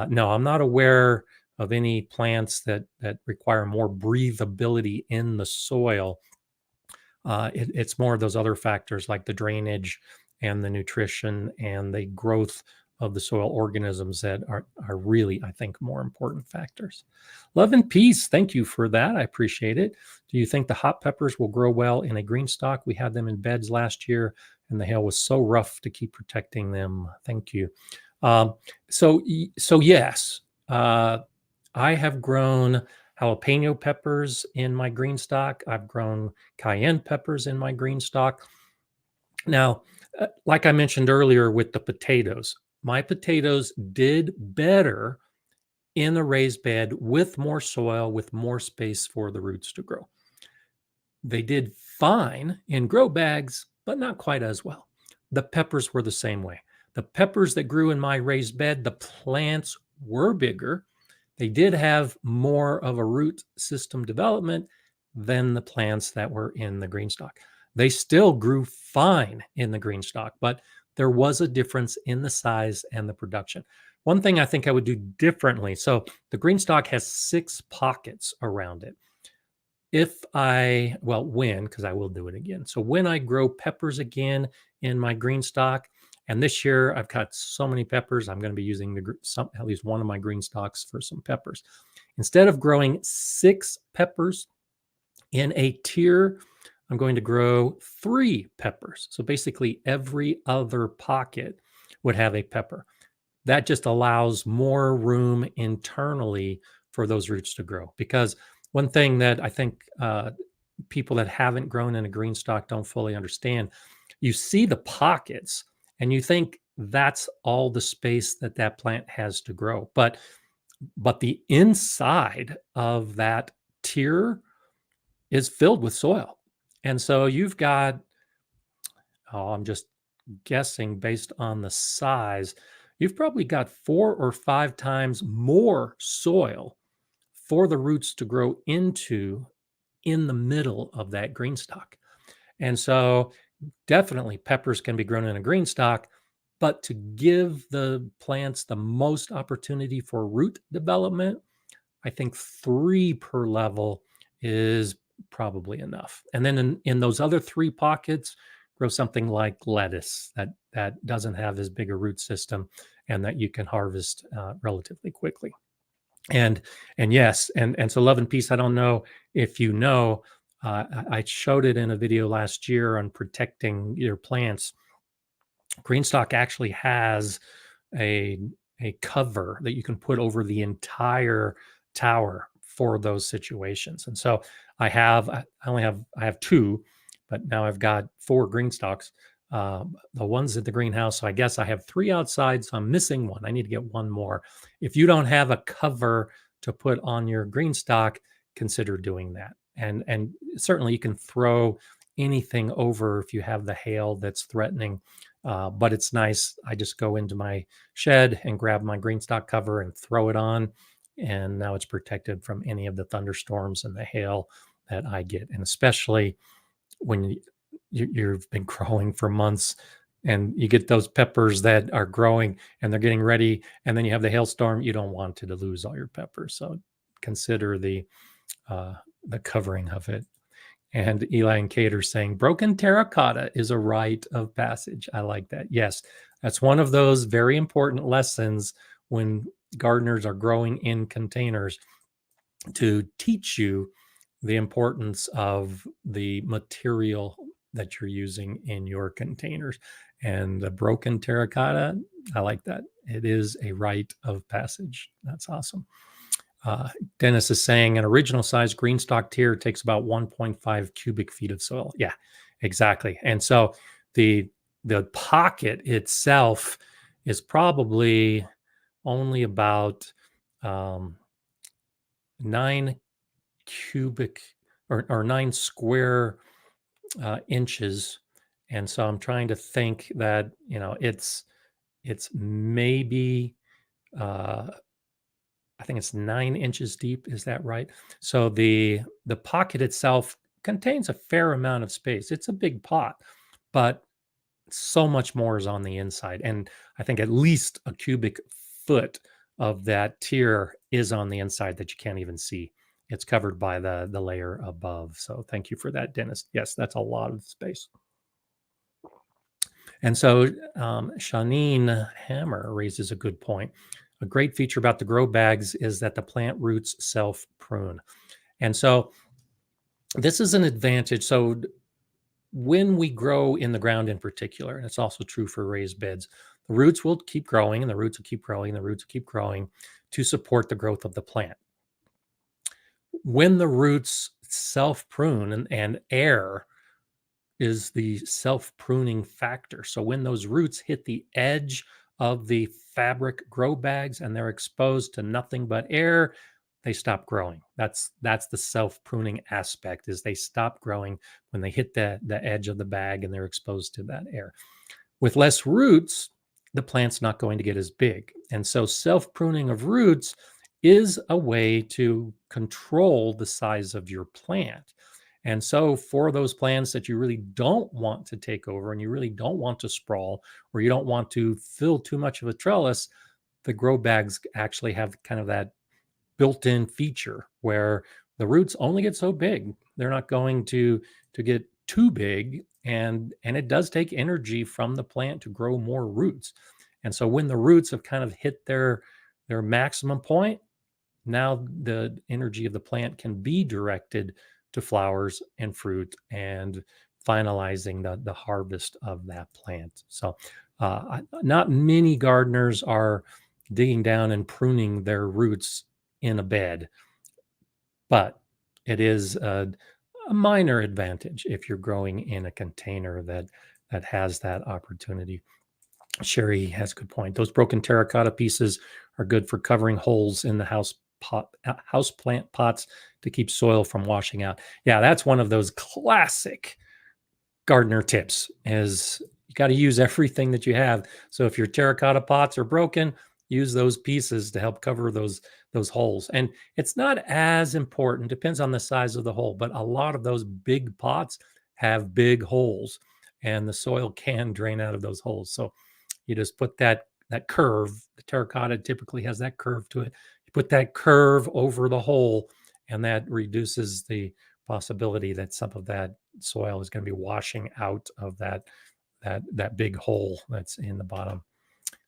no, I'm not aware of any plants that require more breathability in the soil. It's more of those other factors like the drainage and the nutrition and the growth of the soil organisms that are really, I think, more important factors. Love and peace. Thank you for that. I appreciate it. Do you think the hot peppers will grow well in a green stock? We had them in beds last year and the hail was so rough to keep protecting them. Thank you. So yes, I have grown jalapeno peppers in my green stock. I've grown cayenne peppers in my green stock. Now, like I mentioned earlier with the potatoes, my potatoes did better in a raised bed with more soil, with more space for the roots to grow. They did fine in grow bags, but not quite as well. The peppers were the same way. The peppers that grew in my raised bed, the plants were bigger. They did have more of a root system development than the plants that were in the green stock. They still grew fine in the green stock, but there was a difference in the size and the production. One thing I think I would do differently. So the green stock has 6 pockets around it. Because I will do it again. So when I grow peppers again in my green stock, and this year I've got so many peppers, I'm going to be using at least one of my green stocks for some peppers. Instead of growing 6 peppers in a tier, I'm going to grow 3 peppers. So basically every other pocket would have a pepper. That just allows more room internally for those roots to grow. Because one thing that I think people that haven't grown in a green stock don't fully understand, you see the pockets and you think that's all the space that that plant has to grow. But the inside of that tier is filled with soil. And so you've got, oh, I'm just guessing based on the size, you've probably got 4 or 5 times more soil for the roots to grow into in the middle of that green stock. And so definitely peppers can be grown in a green stock, but to give the plants the most opportunity for root development, I think 3 per level is probably enough. And then in those other 3 pockets, grow something like lettuce that doesn't have as big a root system and that you can harvest relatively quickly. And yes, and so love and peace. I don't know if you know, I showed it in a video last year on protecting your plants. Greenstock actually has a a cover that you can put over the entire tower for those situations. And so I have 2, but now I've got 4 green stalks. The ones at the greenhouse. So I guess I have 3 outside. So I'm missing 1. I need to get 1 more. If you don't have a cover to put on your green stock, consider doing that. And certainly you can throw anything over if you have the hail that's threatening. But it's nice. I just go into my shed and grab my green stock cover and throw it on. And now it's protected from any of the thunderstorms and the hail that I get. And especially when you've been growing for months and you get those peppers that are growing and they're getting ready. And then you have the hailstorm, you don't want to lose all your peppers. So consider the covering of it. And Eli and Kate are saying broken terracotta is a rite of passage. I like that. Yes, that's one of those very important lessons when gardeners are growing in containers, to teach you the importance of the material that you're using in your containers. And the broken terracotta, I like that. It is a rite of passage. That's awesome. Dennis is saying an original size green stock tier takes about 1.5 cubic feet of soil. Yeah, exactly. And so the pocket itself is probably only about 9 cubic or 9 square inches. And so I'm trying to think that, it's maybe I think it's 9 inches deep. Is that right? So the pocket itself contains a fair amount of space. It's a big pot, but so much more is on the inside. And I think at least a cubic foot of that tier is on the inside that you can't even see. It's covered by the layer above. So thank you for that, Dennis. Yes, that's a lot of space. And so Shanine Hammer raises a good point. A great feature about the grow bags is that the plant roots self prune. And so this is an advantage. So when we grow in the ground in particular, and it's also true for raised beds, the roots will keep growing and the roots will keep growing and the roots will keep growing to support the growth of the plant. When the roots self prune, and air is the self pruning factor. So when those roots hit the edge of the fabric grow bags and they're exposed to nothing but air, they stop growing. That's the self pruning aspect, is they stop growing when they hit the edge of the bag and they're exposed to that air. With less roots, the plant's not going to get as big. And so self pruning of roots is a way to control the size of your plant. And so for those plants that you really don't want to take over and you really don't want to sprawl, or you don't want to fill too much of a trellis, the grow bags actually have kind of that built-in feature where the roots only get so big. They're not going to get too big, and it does take energy from the plant to grow more roots. And so when the roots have kind of hit their maximum point, now the energy of the plant can be directed to flowers and fruit and finalizing the harvest of that plant. So Not many gardeners are digging down and pruning their roots in a bed, but it is a minor advantage if you're growing in a container that has that opportunity. Sherry has a good point. Those broken terracotta pieces are good for covering holes in the house plant pots to keep soil from washing out. Yeah, that's one of those classic gardener tips is you got to use everything that you have. So if your terracotta pots are broken, use those pieces to help cover those holes. And it's not as important, depends on the size of the hole, but a lot of those big pots have big holes and the soil can drain out of those holes. So you just put that curve. The terracotta typically has that curve to it. You put that curve over the hole, and that reduces the possibility that some of that soil is going to be washing out of that big hole that's in the bottom.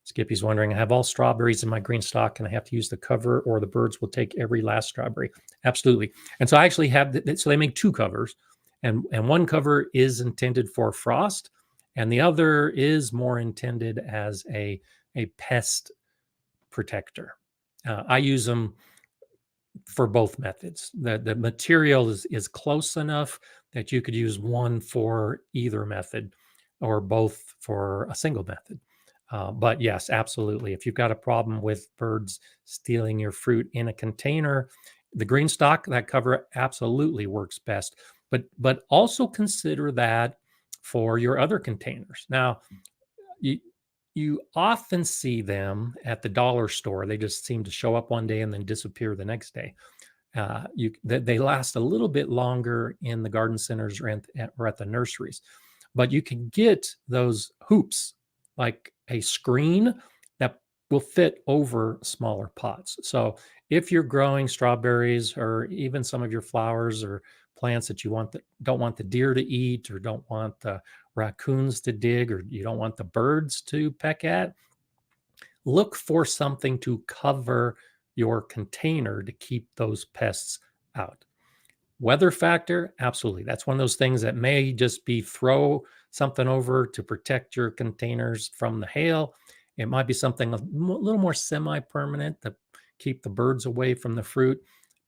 Skippy's wondering, I have all strawberries in my green stock and I have to use the cover or the birds will take every last strawberry. Absolutely. And so I actually have, so they make two covers and one cover is intended for frost and the other is more intended as a pest protector. I use them for both methods. The material is close enough that you could use one for either method or both for a single method. But yes, absolutely. If you've got a problem with birds stealing your fruit in a container, the green stock, that cover absolutely works best. But also consider that for your other containers. Now, you often see them at the dollar store. They just seem to show up one day and then disappear the next day. They last a little bit longer in the garden centers or at the nurseries, but you can get those hoops like a screen that will fit over smaller pots. So if you're growing strawberries or even some of your flowers or plants that you don't want the deer to eat or don't want the raccoons to dig or you don't want the birds to peck at, look for something to cover your container to keep those pests out. Weather factor, absolutely. That's one of those things that may just be throw something over to protect your containers from the hail. It might be something a little more semi-permanent to keep the birds away from the fruit.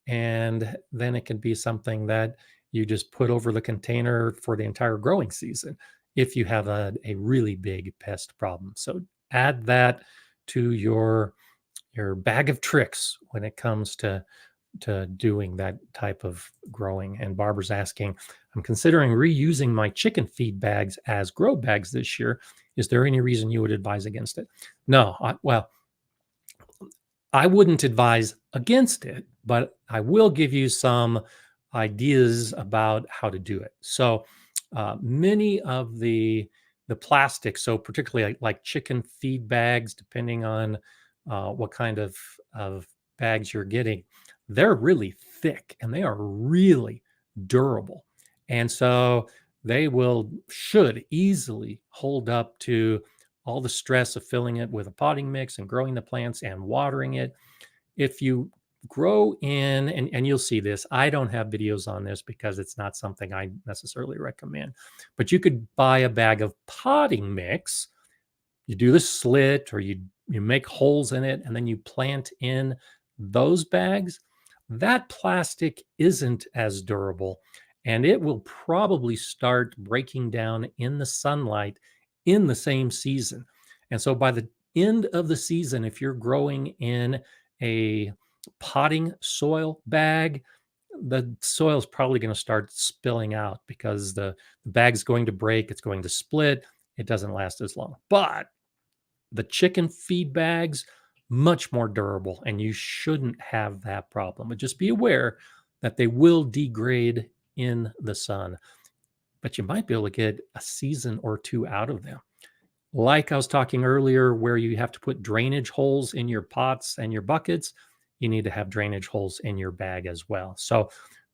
And then it can be something that you just put over the container for the entire growing season if you have a really big pest problem. So add that to your bag of tricks when it comes to doing that type of growing. And Barbara's asking, I'm considering reusing my chicken feed bags as grow bags this year. Is there any reason you would advise against it? No, well, I wouldn't advise against it, but I will give you some ideas about how to do it. So many of the plastics, so particularly like chicken feed bags, depending on what kind of bags you're getting, they're really thick and they are really durable. And so they should easily hold up to all the stress of filling it with a potting mix and growing the plants and watering it. If you grow in, and you'll see this, I don't have videos on this because it's not something I necessarily recommend, but you could buy a bag of potting mix. You do the slit or you make holes in it and then you plant in those bags. That plastic isn't as durable and it will probably start breaking down in the sunlight in the same season. And so by the end of the season, if you're growing in a potting soil bag, the soil is probably going to start spilling out because the bag's going to break, it's going to split, it doesn't last as long. But the chicken feed bags, much more durable, and you shouldn't have that problem. But just be aware that they will degrade in the sun, but you might be able to get a season or two out of them. Like I was talking earlier, where you have to put drainage holes in your pots and your buckets, you need to have drainage holes in your bag as well. So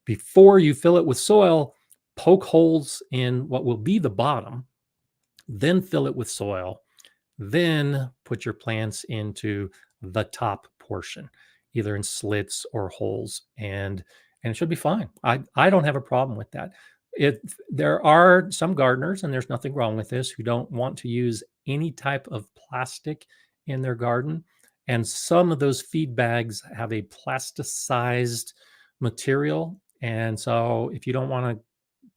before you fill it with soil, poke holes in what will be the bottom, then fill it with soil, then put your plants into the top portion, either in slits or holes, and it should be fine. I don't have a problem with that. There are some gardeners, and there's nothing wrong with this, who don't want to use any type of plastic in their garden. And some of those feed bags have a plasticized material. And so if you don't want to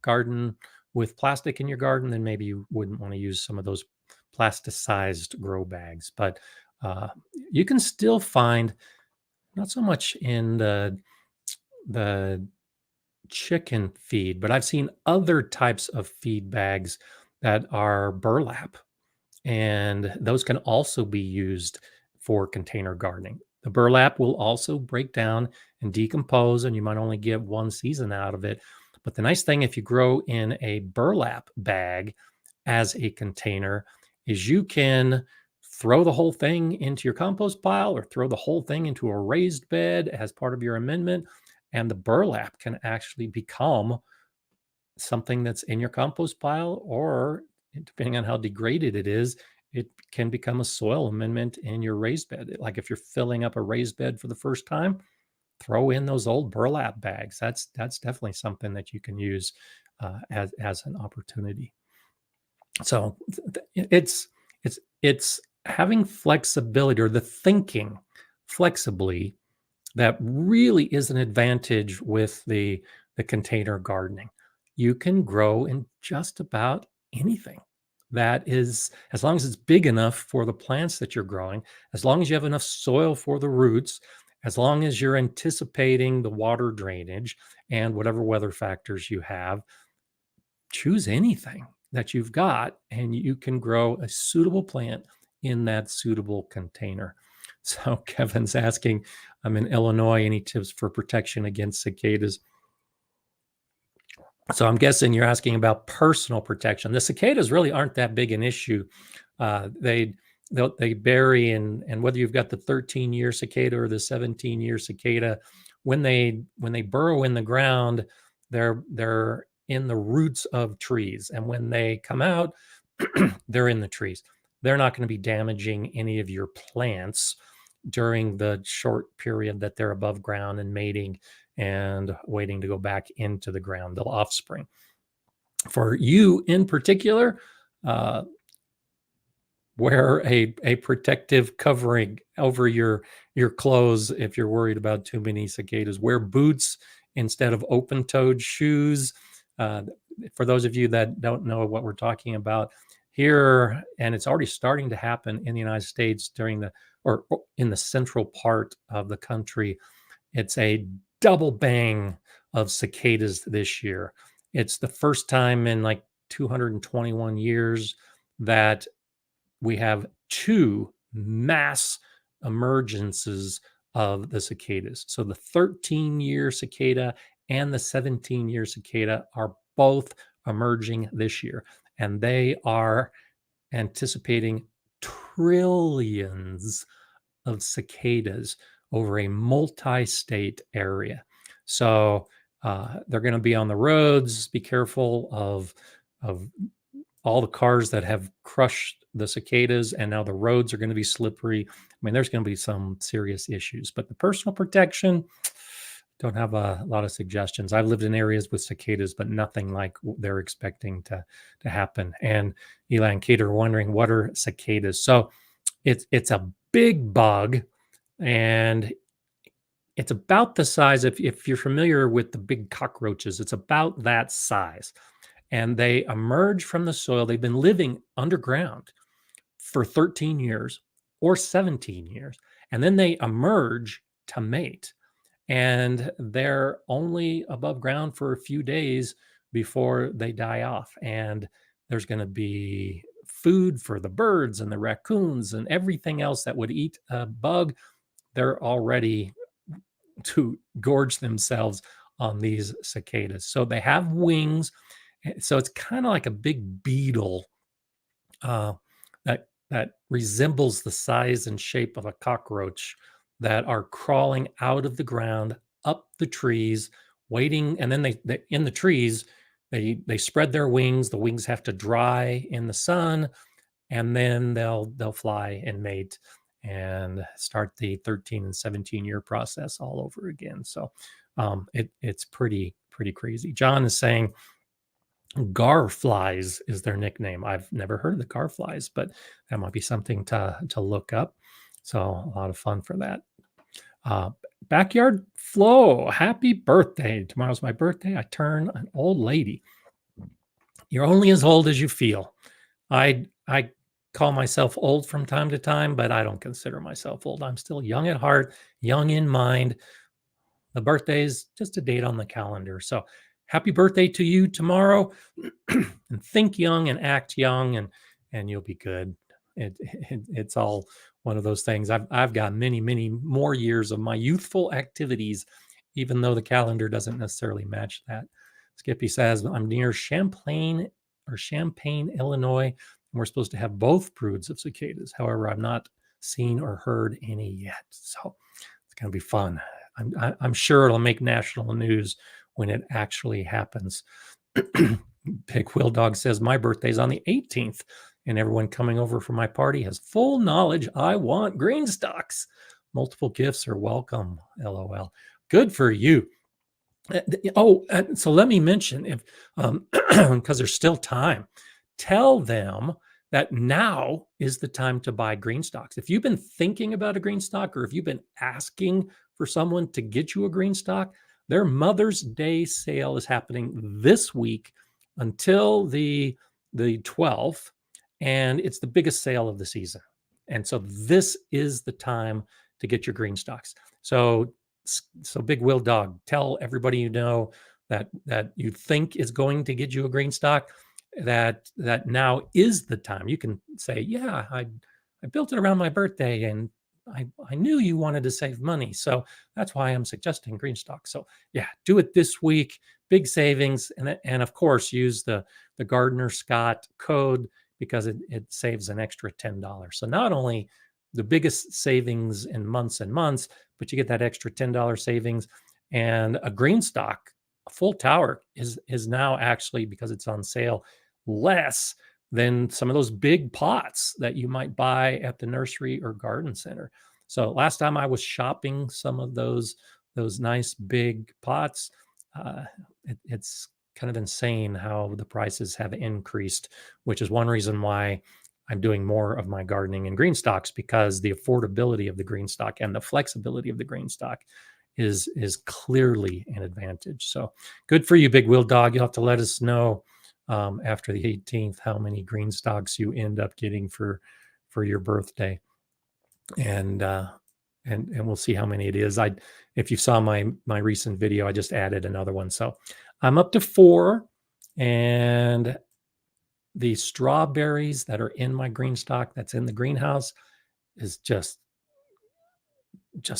garden with plastic in your garden, then maybe you wouldn't want to use some of those plasticized grow bags. But uh, you can still find, not so much in the chicken feed, but I've seen other types of feed bags that are burlap, and those can also be used for container gardening. The burlap will also break down and decompose, and you might only get one season out of it. But the nice thing, if you grow in a burlap bag as a container, is you can throw the whole thing into your compost pile or throw the whole thing into a raised bed as part of your amendment. And the burlap can actually become something that's in your compost pile, or depending on how degraded it is, it can become a soil amendment in your raised bed. Like if you're filling up a raised bed for the first time, throw in those old burlap bags. That's definitely something that you can use as an opportunity. So it's having flexibility, or the thinking flexibly, that really is an advantage with the container gardening. You can grow in just about anything. That is, as long as it's big enough for the plants that you're growing, as long as you have enough soil for the roots, as long as you're anticipating the water drainage and whatever weather factors you have, choose anything that you've got and you can grow a suitable plant in that suitable container. So Kevin's asking, I'm in Illinois, any tips for protection against cicadas? So I'm guessing you're asking about personal protection. The cicadas really aren't that big an issue. They bury, and whether you've got the 13-year cicada or the 17-year cicada, when they burrow in the ground, they're in the roots of trees, and when they come out, they're in the trees. They're not going to be damaging any of your plants during the short period that they're above ground and mating and waiting to go back into the ground, the offspring. For you in particular, uh, wear a protective covering over your clothes if you're worried about too many cicadas. Wear boots instead of open-toed shoes. Uh, for those of you that don't know what we're talking about here, and it's already starting to happen in the United States during the, or in the central part of the country, it's a double bang of cicadas this year. It's the first time in like 221 years that we have two mass emergences of the cicadas. So the 13-year cicada and the 17-year cicada are both emerging this year, and they are anticipating trillions of cicadas over a multi-state area. So they're going to be on the roads. Be careful of all the cars that have crushed the cicadas, and now the roads are going to be slippery. I mean, there's going to be some serious issues, but the personal protection, don't have a lot of suggestions. I've lived in areas with cicadas, but nothing like they're expecting to happen. And Eli and Kate are wondering, what are cicadas? So it's a big bug, and it's about the size, if you're familiar with the big cockroaches, it's about that size. And they emerge from the soil. They've been living underground for 13 years or 17 years. And then they emerge to mate. And they're only above ground for a few days before they die off. And there's going to be food for the birds and the raccoons and everything else that would eat a bug. They're already to gorge themselves on these cicadas. So they have wings. So it's kind of like a big beetle uh, that resembles the size and shape of a cockroach, that are crawling out of the ground, up the trees, waiting, and then they in the trees, they spread their wings. The wings have to dry in the sun, and then they'll fly and mate and start the 13 and 17-year process all over again. So it's pretty crazy. John is saying, Gar flies is their nickname. I've never heard of the gar flies, but that might be something to look up. So a lot of fun for that. Uh, Backyard Flo, happy birthday. Tomorrow's my birthday. I turn an old lady. You're only as old as you feel. I call myself old from time to time, but I don't consider myself old. I'm still young at heart, young in mind. The birthday is just a date on the calendar. So happy birthday to you tomorrow. And think young and act young, and you'll be good. It's all one of those things. I've got many more years of my youthful activities, even though the calendar doesn't necessarily match that. Skippy says I'm near Champaign, Illinois, and we're supposed to have both broods of cicadas. However, I've not seen or heard any yet, so it's going to be fun. I'm sure it'll make national news when it actually happens. Big Will Dog says my birthday's on the 18th, and everyone coming over for my party has full knowledge I want green stocks. Multiple gifts are welcome. LOL. Good for you. So let me mention, if because there's still time, tell them that now is the time to buy green stocks. If you've been thinking about a green stock, or if you've been asking for someone to get you a green stock, their Mother's Day sale is happening this week until the 12th, and it's the biggest sale of the season. And so this is the time to get your green stocks. So Big Will Dog, tell everybody you know that you think is going to get you a green stock, that now is the time. You can say, yeah, I built it around my birthday, and I knew you wanted to save money, so that's why I'm suggesting green stock. So yeah, do it this week. Big savings, and of course use the Gardner Scott code, because it saves an extra $10. So not only the biggest savings in months and months, but you get that extra $10 savings. And a green stock, a full tower, is now actually, because it's on sale, less than some of those big pots that you might buy at the nursery or garden center. So last time I was shopping some of those nice big pots, it's kind of insane how the prices have increased, which is one reason why I'm doing more of my gardening in green stocks, because the affordability of the green stock and the flexibility of the green stock is clearly an advantage. So good for you, Big Will Dog. You'll have to let us know after the 18th how many green stocks you end up getting for your birthday, and we'll see how many it is. If you saw my recent video, I just added another one, so I'm up to 4, and the strawberries that are in my green stock that's in the greenhouse is just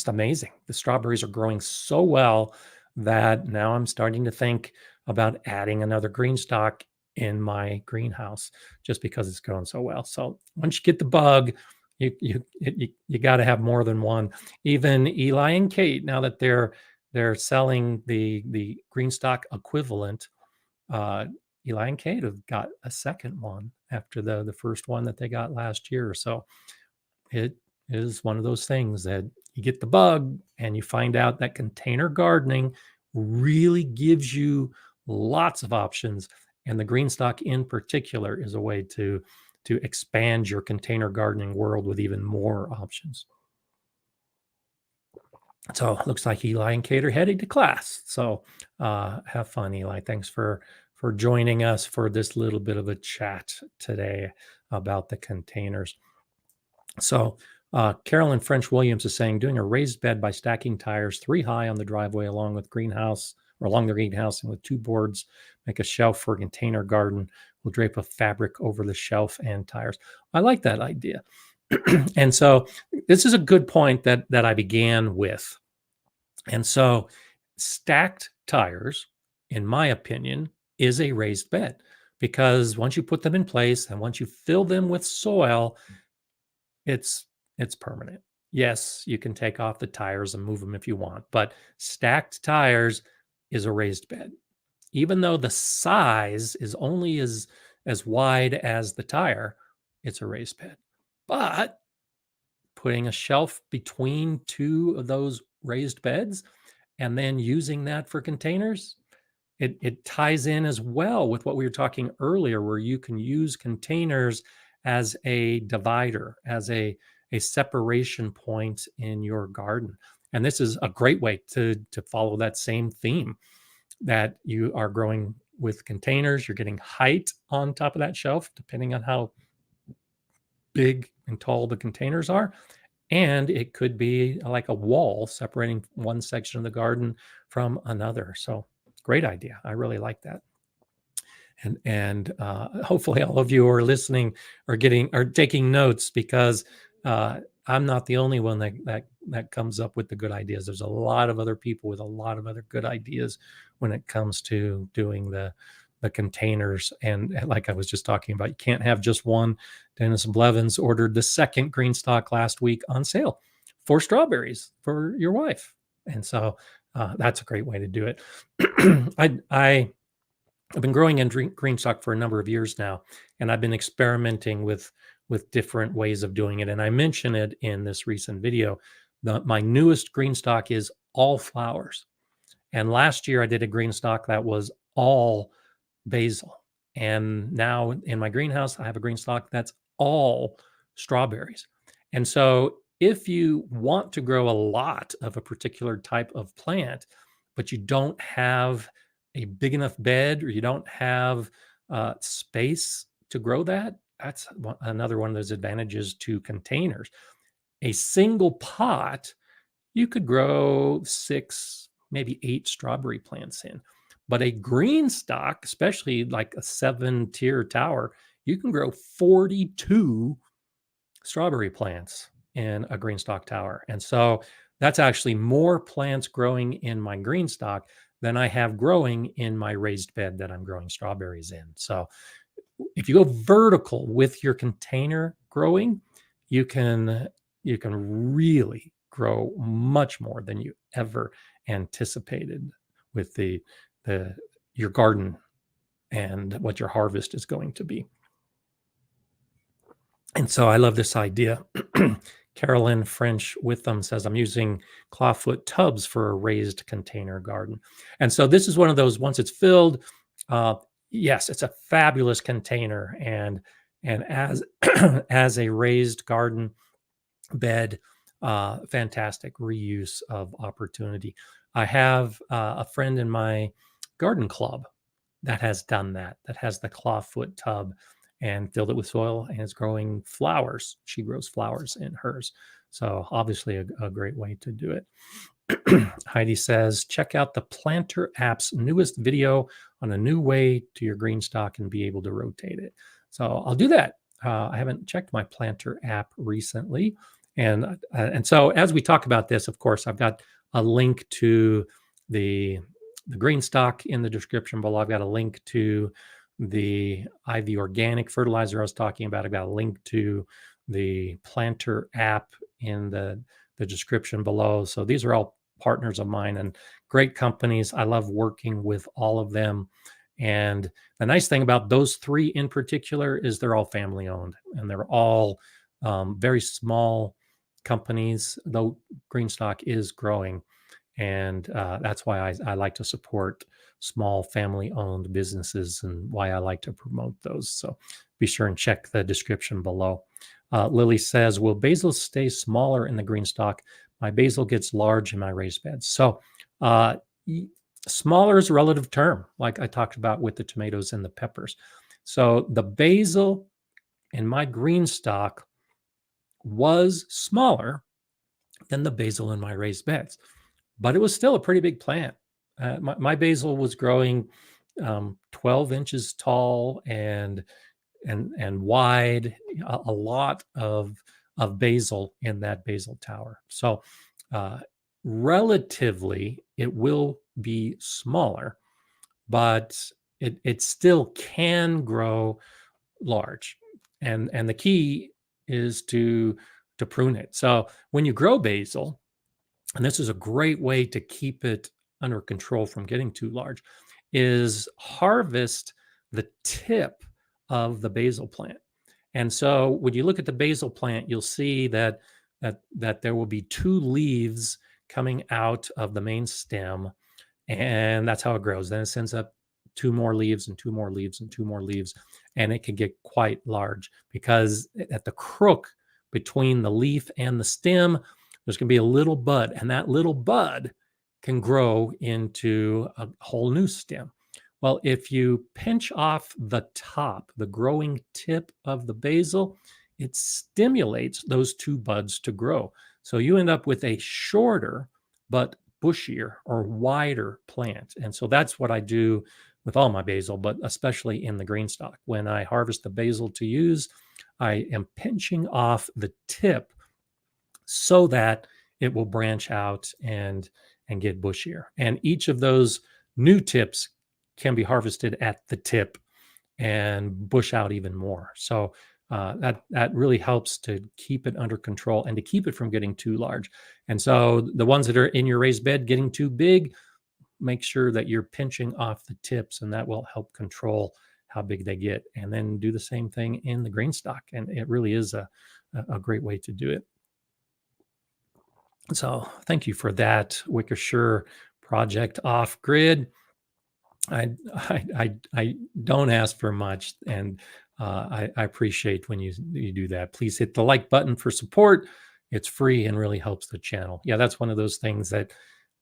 amazing. The strawberries are growing so well that now I'm starting to think about adding another green stock in my greenhouse, just because it's growing so well. So once you get the bug, you got to have more than one. Even Eli and Kate, now that they're selling the green stock equivalent, Eli and Kate have got a second one after the first one that they got last year. So it is one of those things that you get the bug and you find out that container gardening really gives you lots of options, and the green stock in particular is a way to expand your container gardening world with even more options. So it looks like Eli and Kate are heading to class. So have fun, Eli. Thanks for joining us for this little bit of a chat today about the containers. So Carolyn French Williams is saying, doing a raised bed by stacking tires 3 high on the driveway along the greenhouse, and with 2 boards, make a shelf for a container garden. We'll drape a fabric over the shelf and tires. I like that idea. And so this is a good point that I began with. And so stacked tires, in my opinion, is a raised bed, because once you put them in place and once you fill them with soil, it's permanent. Yes, you can take off the tires and move them if you want, but stacked tires is a raised bed. Even though the size is only as wide as the tire, it's a raised bed. But putting a shelf between 2 of those raised beds and then using that for containers, it ties in as well with what we were talking earlier, where you can use containers as a divider, as a separation point in your garden. And this is a great way to follow that same theme, that you are growing with containers. You're getting height on top of that shelf, depending on how big and tall the containers are. And it could be like a wall separating one section of the garden from another. So great idea. I really like that. And hopefully all of you who are listening are taking notes, because I'm not the only one that comes up with the good ideas. There's a lot of other people with a lot of other good ideas when it comes to doing the containers. And like I was just talking about, you can't have just one. Dennis Blevins ordered the second green stock last week on sale for strawberries for your wife. And so that's a great way to do it. I've been growing in green stock for a number of years now, and I've been experimenting with different ways of doing it. And I mentioned it in this recent video. My newest green stock is all flowers. And last year I did a green stock that was all basil. And now in my greenhouse, I have a green stock that's all strawberries. And so if you want to grow a lot of a particular type of plant, but you don't have a big enough bed, or you don't have space to grow that, that's another one of those advantages to containers. A single pot, you could grow 6, maybe 8 strawberry plants in. But a green stock, especially like a 7-tier tower, you can grow 42 strawberry plants in a green stock tower. And so that's actually more plants growing in my green stock than I have growing in my raised bed that I'm growing strawberries in. So if you go vertical with your container growing, you can really grow much more than you ever anticipated with your garden and what your harvest is going to be. And so I love this idea. Carolyn French Witham says, I'm using clawfoot tubs for a raised container garden. And so this is one of those, once it's filled, yes, it's a fabulous container. And as, as a raised garden bed, fantastic reuse of opportunity. I have a friend in my garden club that has done that has the clawfoot tub and filled it with soil and is growing flowers. She grows flowers in hers. So obviously a great way to do it. Heidi says, check out the Planter app's newest video on a new way to your green stock and be able to rotate it. So I'll do that. I haven't checked my Planter app recently. And so as we talk about this, of course, I've got a link to the green stock in the description below. I've got a link to the Ivy organic fertilizer I was talking about. I've got a link to the Planter app in the description below. So these are all partners of mine and great companies. I love working with all of them. And the nice thing about those 3 in particular is they're all family owned, and they're all very small companies, though Greenstock is growing. And that's why I like to support small family-owned businesses, and why I like to promote those. So be sure and check the description below. Lily says, will basil stay smaller in the green stock? My basil gets large in my raised beds. So smaller is a relative term, like I talked about with the tomatoes and the peppers. So the basil in my green stock was smaller than the basil in my raised beds, but it was still a pretty big plant. My basil was growing 12 inches tall and wide, a lot of basil in that basil tower. So relatively, it will be smaller, but it still can grow large. And the key is to prune it. So when you grow basil, and this is a great way to keep it under control from getting too large, is harvest the tip of the basil plant. And so when you look at the basil plant, you'll see that there will be 2 leaves coming out of the main stem, And that's how it grows. Then it sends up two more leaves and two more leaves and two more leaves. And it can get quite large because at the crook between the leaf and the stem, there's going to be a little bud. And that little bud can grow into a whole new stem. Well, if you pinch off the top, the growing tip of the basil, it stimulates those two buds to grow. So you end up with a shorter but bushier or wider plant. And so that's what I do with all my basil, but especially in the green stock. When I harvest the basil to use, I am pinching off the tip so that it will branch out and get bushier. And each of those new tips can be harvested at the tip and bush out even more. So that really helps to keep it under control and to keep it from getting too large. And so the ones that are in your raised bed getting too big, make sure that you're pinching off the tips, and that will help control how big they get. And then do the same thing in the green stock, and it really is a great way to do it. So thank you for that, Wickersure project off grid. I don't ask for much, and I appreciate when you do that. Please hit the like button for support. It's free and really helps the channel. Yeah, that's one of those things that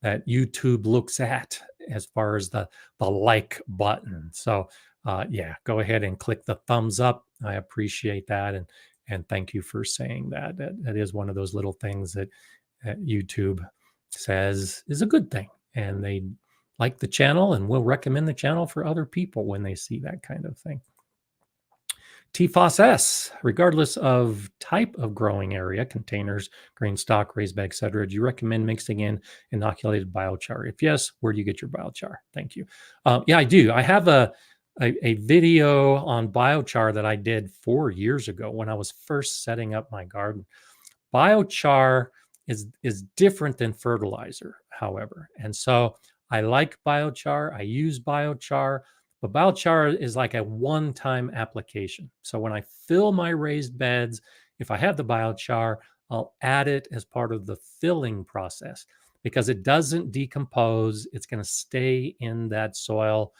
YouTube looks at as far as the like button. So yeah, go ahead and click the thumbs up. I appreciate that, and thank you for saying that. That is one of those little things that YouTube says is a good thing, and they like the channel and will recommend the channel for other people when they see that kind of thing. TFOS, regardless of type of growing area, containers, green stock, raised bed, etc., do you recommend mixing in inoculated biochar? If yes, where do you get your biochar? Thank you. Yeah, I do. I have a video on biochar that I did 4 years ago when I was first setting up my garden. Biochar is different than fertilizer, however. And so I like biochar. I use biochar, but biochar is like a one-time application. So when I fill my raised beds, if I have the biochar, I'll add it as part of the filling process because it doesn't decompose. It's going to stay in that soil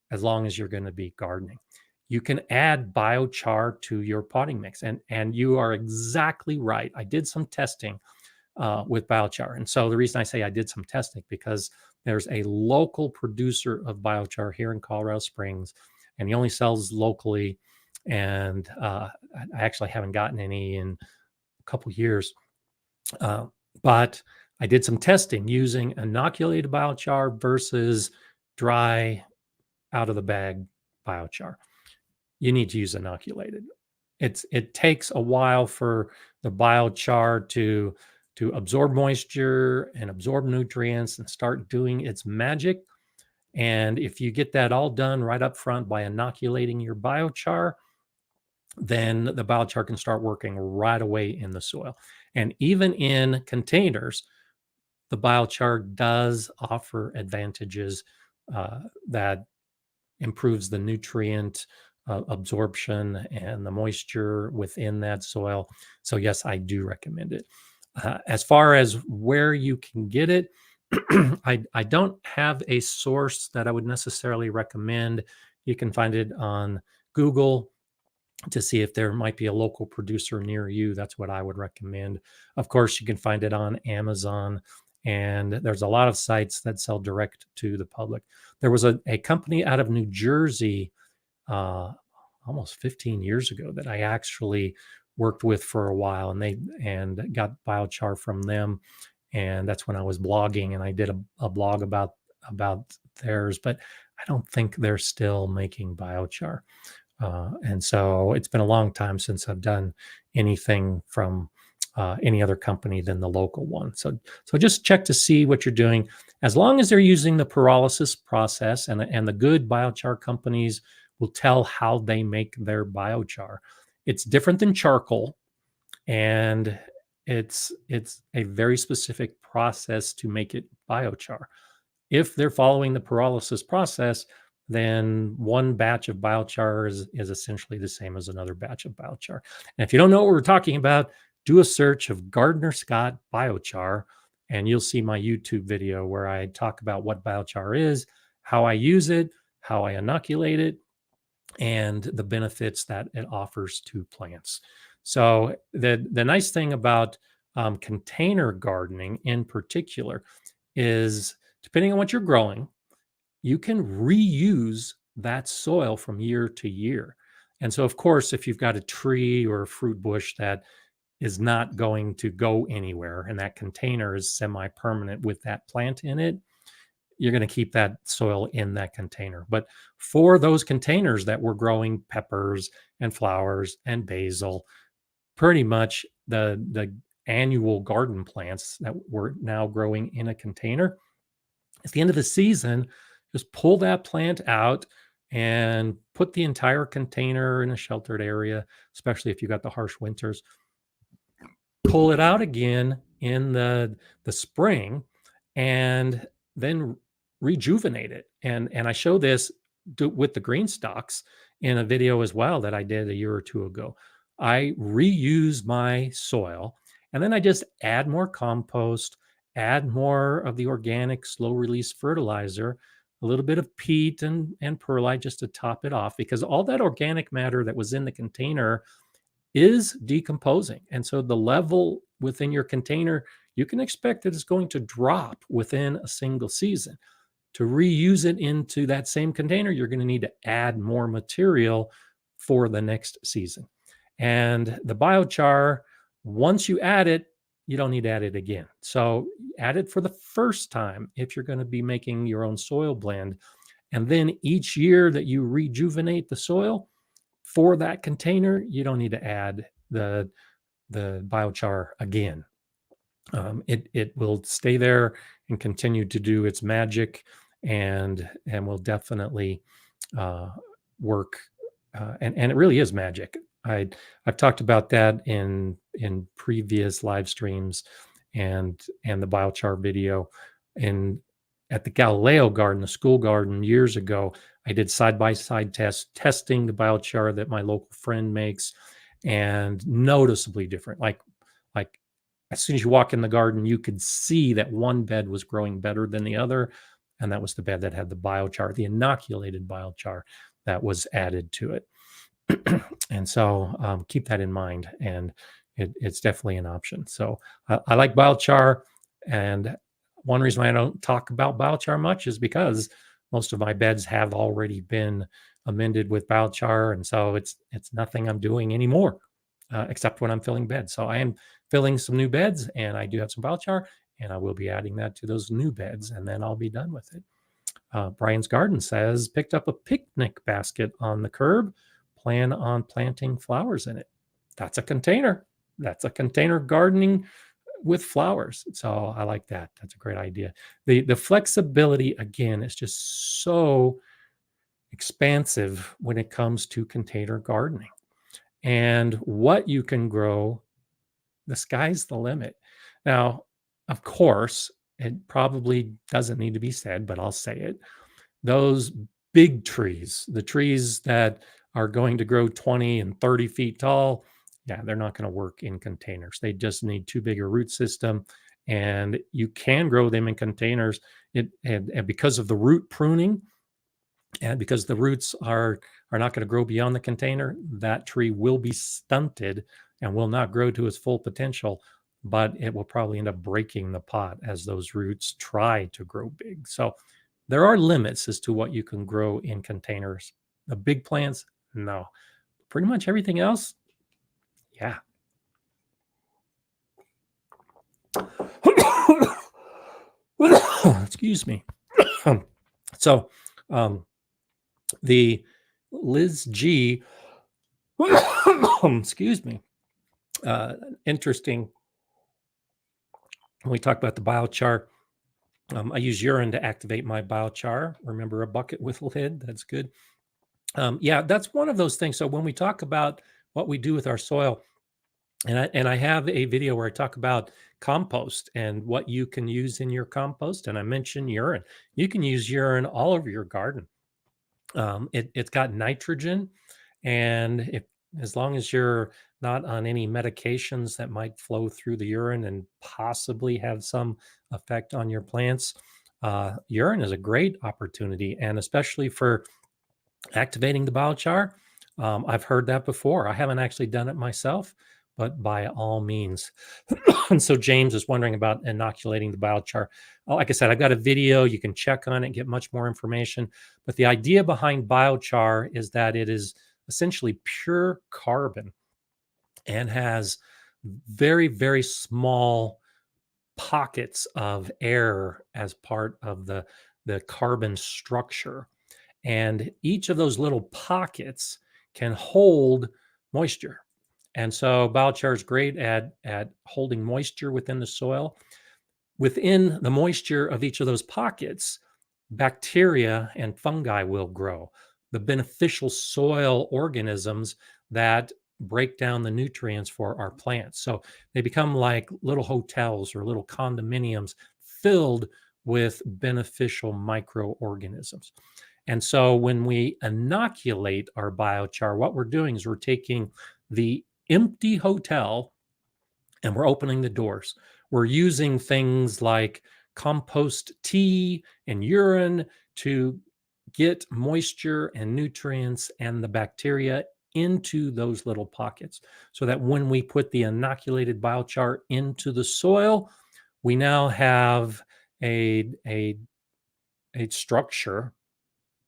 as long as you're going to be gardening. You can add biochar to your potting mix. And you are exactly right. I did some testing with biochar. And so the reason I say I did some testing because there's a local producer of biochar here in Colorado Springs, and he only sells locally. And I actually haven't gotten any in a couple years. But I did some testing using inoculated biochar versus dry out of the bag biochar. You need to use inoculated. It takes a while for the biochar to absorb moisture and absorb nutrients and start doing its magic. And if you get that all done right up front by inoculating your biochar, then the biochar can start working right away in the soil. And even in containers, the biochar does offer advantages that improves the nutrient absorption and the moisture within that soil. So yes, I do recommend it. As far as where you can get it, I don't have a source that I would necessarily recommend. You can find it on Google to see if there might be a local producer near you. That's what I would recommend. Of course, you can find it on Amazon, and there's a lot of sites that sell direct to the public. There was a company out of New Jersey almost 15 years ago that I actually worked with for a while, and got biochar from them. And that's when I was blogging, and I did a blog about theirs, but I don't think they're still making biochar. And so it's been a long time since I've done anything from any other company than the local one. So just check to see what you're doing. As long as they're using the pyrolysis process, and the good biochar companies will tell how they make their biochar. It's different than charcoal, and it's a very specific process to make it biochar. If they're following the pyrolysis process, then one batch of biochar is essentially the same as another batch of biochar. And if you don't know what we're talking about, do a search of Gardner Scott biochar, and you'll see my YouTube video where I talk about what biochar is, how I use it, how I inoculate it, and the benefits that it offers to plants. So the nice thing about container gardening in particular is, depending on what you're growing, you can reuse that soil from year to year. And so, of course, if you've got a tree or a fruit bush that is not going to go anywhere and that container is semi-permanent with that plant in it, you're going to keep that soil in that container. But for those containers that were growing peppers and flowers and basil, pretty much the annual garden plants that were now growing in a container, at the end of the season, just pull that plant out and put the entire container in a sheltered area, especially if you got the harsh winters. Pull it out again in the spring, and then rejuvenate it. And I show this with the green stocks in a video as well that I did a year or two ago. I reuse my soil, and then I just add more compost, add more of the organic slow release fertilizer, a little bit of peat and perlite just to top it off, because all that organic matter that was in the container is decomposing. And so the level within your container, you can expect that it's going to drop within a single season. To reuse it into that same container, you're going to need to add more material for the next season. And the biochar, once you add it, you don't need to add it again. So add it for the first time if you're going to be making your own soil blend. And then each year that you rejuvenate the soil for that container, you don't need to add the biochar again. It will stay there and continue to do its magic, and will definitely work. And it really is magic. I've talked about that in previous live streams, and the biochar video at the Galileo garden, the school garden, years ago. I did side-by-side testing the biochar that my local friend makes, and noticeably different. Like as soon as you walk in the garden, you could see that one bed was growing better than the other, and that was the bed that had the biochar, the inoculated biochar that was added to it. And so keep that in mind, and it's definitely an option. So I like biochar, and one reason why I don't talk about biochar much is because most of my beds have already been amended with biochar, and so it's nothing I'm doing anymore, except when I'm filling beds. So I am filling some new beds, and I do have some biochar, and I will be adding that to those new beds, and then I'll be done with it. Brian's Garden says, picked up a picnic basket on the curb, plan on planting flowers in it. That's a container. That's a container gardening with flowers. So I like that. That's a great idea. The flexibility, again, is just so expansive when it comes to container gardening. And what you can grow, the sky's the limit. Now, of course, it probably doesn't need to be said, but I'll say it. Those big trees, the trees that are going to grow 20 and 30 feet tall, yeah, they're not going to work in containers. They just need too big a root system, and you can grow them in containers. And because of the root pruning, and because the roots are not going to grow beyond the container, that tree will be stunted and will not grow to its full potential, but it will probably end up breaking the pot as those roots try to grow big. So there are limits as to what you can grow in containers. The big plants, no. Pretty much everything else, yeah. Excuse me. So the Liz G, excuse me, interesting. When we talk about the biochar, I use urine to activate my biochar. Remember, a bucket with lid, that's good. Yeah, that's one of those things. So when we talk about what we do with our soil, and I have a video where I talk about compost and what you can use in your compost, and I mentioned urine. You can use urine all over your garden. It's got nitrogen, and as long as you're not on any medications that might flow through the urine and possibly have some effect on your plants, urine is a great opportunity, and especially for activating the biochar. I've heard that before. I haven't actually done it myself, but by all means. And so James is wondering about inoculating the biochar. Like I said, I've got a video. You can check on it and get much more information. But the idea behind biochar is that it is essentially pure carbon and has very, very small pockets of air as part of the carbon structure. And each of those little pockets can hold moisture. And so biochar is great at holding moisture within the soil. Within the moisture of each of those pockets, bacteria and fungi will grow. The beneficial soil organisms that break down the nutrients for our plants. So they become like little hotels or little condominiums filled with beneficial microorganisms. And so when we inoculate our biochar, what we're doing is we're taking the empty hotel and we're opening the doors. We're using things like compost tea and urine to get moisture and nutrients and the bacteria into those little pockets so that when we put the inoculated biochar into the soil, we now have a structure,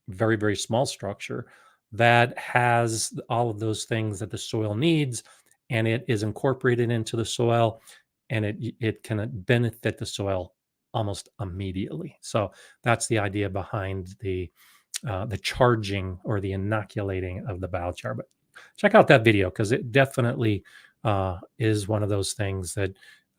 very, very small structure, that has all of those things that the soil needs, and it is incorporated into the soil, and it can benefit the soil almost immediately. So that's the idea behind the charging or the inoculating of the biochar. But check out that video because it definitely is one of those things that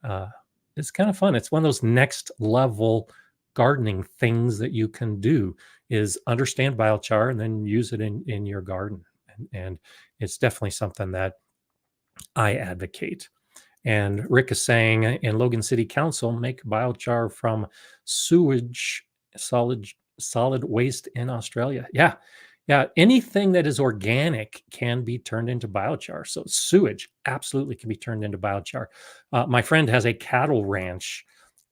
uh, is kind of fun. It's one of those next level gardening things that you can do is understand biochar and then use it in your garden. And it's definitely something that I advocate. And Rick is saying in Logan City Council, make biochar from sewage, solid waste in Australia. Yeah. Yeah. Anything that is organic can be turned into biochar. So sewage absolutely can be turned into biochar. My friend has a cattle ranch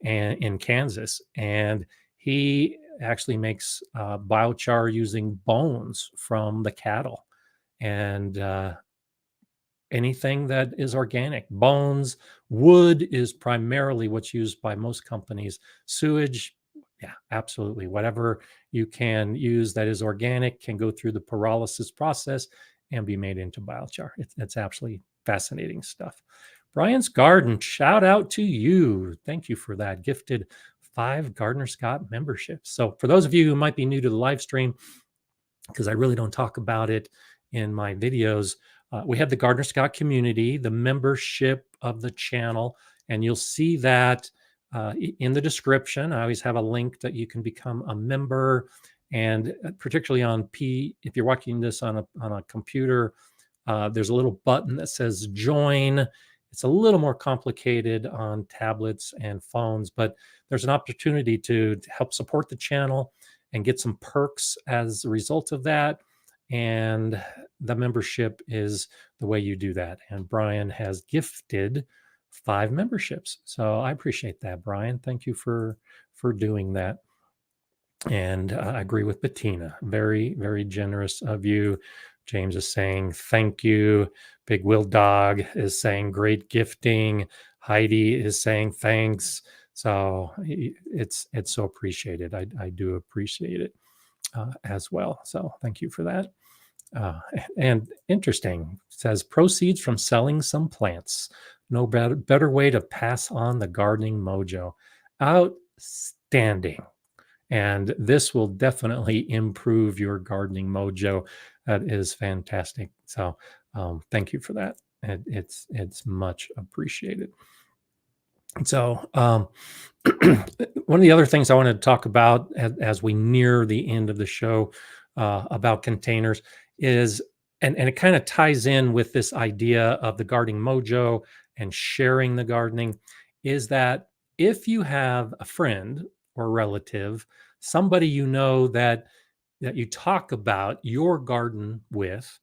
in Kansas, and he actually makes biochar using bones from the cattle. And anything that is organic. Bones, wood is primarily what's used by most companies. Sewage, yeah, absolutely. Whatever you can use that is organic can go through the pyrolysis process and be made into biochar. It's absolutely fascinating stuff. Brian's Garden, shout out to you. Thank you for that gifted 5 Gardener Scott memberships. So for those of you who might be new to the live stream, because I really don't talk about it in my videos, we have the Gardner Scott community, the membership of the channel, and you'll see that in the description. I always have a link that you can become a member, and particularly on if you're watching this on a computer, there's a little button that says join. It's a little more complicated on tablets and phones, but there's an opportunity to help support the channel and get some perks as a result of that. And the membership is the way you do that. And Brian has gifted 5 memberships. So I appreciate that, Brian. Thank you for doing that. And I agree with Bettina. Very, very generous of you. James is saying thank you. Big Will Dog is saying great gifting. Heidi is saying thanks. So it's so appreciated. I do appreciate it as well. So thank you for that. And interesting, it says proceeds from selling some plants. No better way to pass on the gardening mojo. Outstanding. And this will definitely improve your gardening mojo. That is fantastic. So thank you for that. It's much appreciated. So one of the other things I wanted to talk about as we near the end of the show about containers is, and it kind of ties in with this idea of the gardening mojo and sharing the gardening, is that if you have a friend or relative, somebody you know that you talk about your garden with,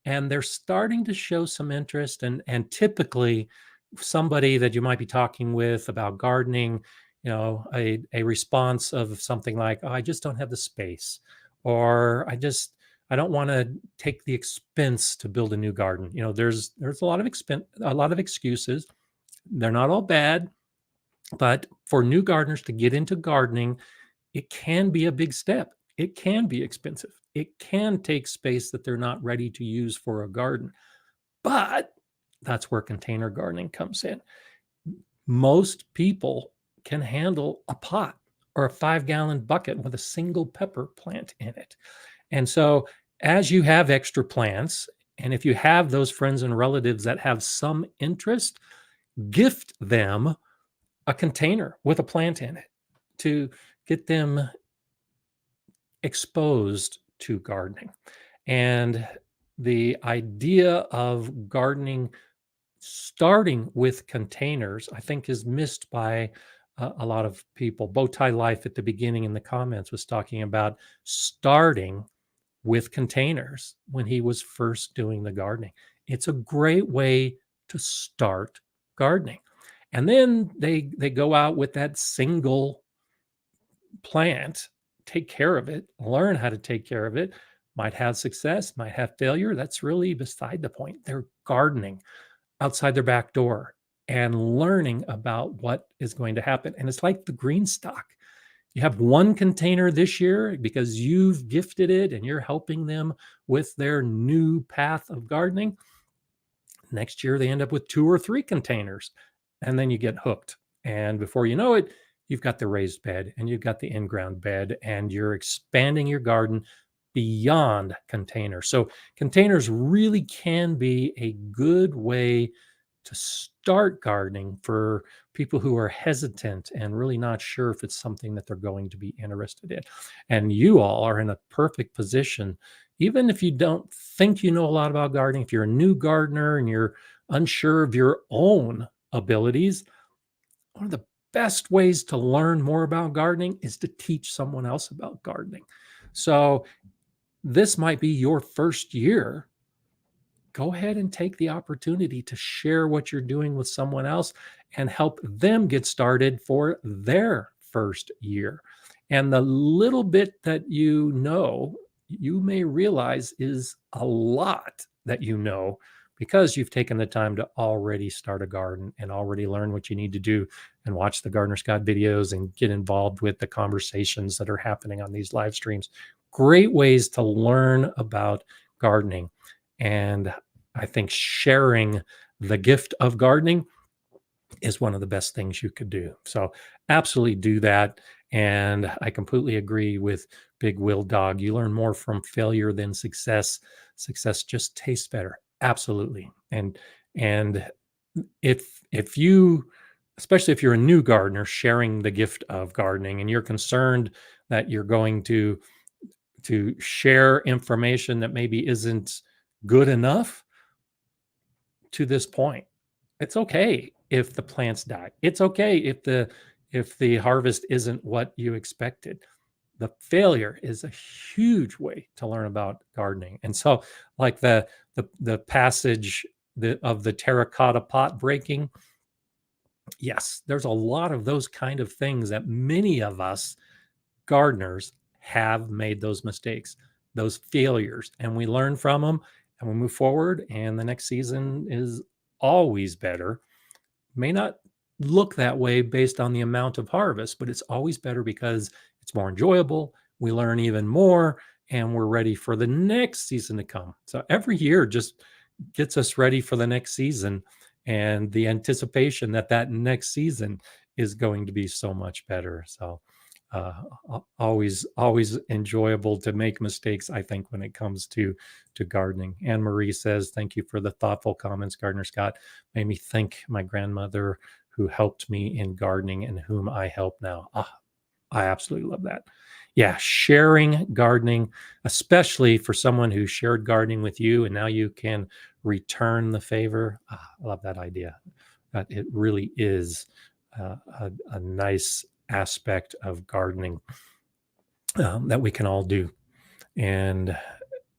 and they're starting to show some interest. And typically, somebody that you might be talking with about gardening, a response of something like, "Oh, I just don't have the space," or I don't want to take the expense to build a new garden. There's a lot of a lot of excuses. They're not all bad, but for new gardeners to get into gardening, it can be a big step. It can be expensive. It can take space that they're not ready to use for a garden. But that's where container gardening comes in. Most people can handle a pot or a 5-gallon bucket with a single pepper plant in it. And so, as you have extra plants, and if you have those friends and relatives that have some interest, gift them a container with a plant in it to get them exposed to gardening. And the idea of gardening starting with containers, I think, is missed by a lot of people. Bowtie Life at the beginning in the comments was talking about starting with containers when he was first doing the gardening. It's a great way to start gardening. And then they go out with that single plant, take care of it, learn how to take care of it, might have success, might have failure. That's really beside the point. They're gardening outside their back door and learning about what is going to happen. And it's like the green stock. You have one container this year because you've gifted it and you're helping them with their new path of gardening. Next year, they end up with 2 or 3 containers, and then you get hooked. And before you know it, you've got the raised bed and you've got the in-ground bed, and you're expanding your garden beyond containers. So containers really can be a good way to start gardening for people who are hesitant and really not sure if it's something that they're going to be interested in. And you all are in a perfect position, even if you don't think you know a lot about gardening, if you're a new gardener and you're unsure of your own abilities, one of the best ways to learn more about gardening is to teach someone else about gardening. So this might be your first year. Go ahead and take the opportunity to share what you're doing with someone else and help them get started for their first year. And the little bit that you may realize is a lot that because you've taken the time to already start a garden and already learn what you need to do and watch the Gardener Scott videos and get involved with the conversations that are happening on these live streams. Great ways to learn about gardening. And I think sharing the gift of gardening is one of the best things you could do. So absolutely do that. And I completely agree with Big Will Dog. You learn more from failure than success. Success just tastes better. Absolutely. And if you, especially if you're a new gardener sharing the gift of gardening and you're concerned that you're going to share information that maybe isn't good enough to this point, it's okay if the plants die. It's okay if the harvest isn't what you expected. The failure is a huge way to learn about gardening. And so, like the passage of the terracotta pot breaking, yes, there's a lot of those kind of things that many of us gardeners have made those mistakes, those failures, and we learn from them and we move forward. And the next season is always better. May not look that way based on the amount of harvest, but it's always better because it's more enjoyable. We learn even more and we're ready for the next season to come. So every year just gets us ready for the next season and the anticipation that that next season is going to be so much better. So always enjoyable to make mistakes, I think, when it comes to gardening. Anne Marie says, thank you for the thoughtful comments, Gardener Scott. Made me think my grandmother who helped me in gardening and whom I help now. I absolutely love that. Yeah, sharing gardening, especially for someone who shared gardening with you and now you can return the favor. I love that idea. It really is a nice aspect of gardening that we can all do. And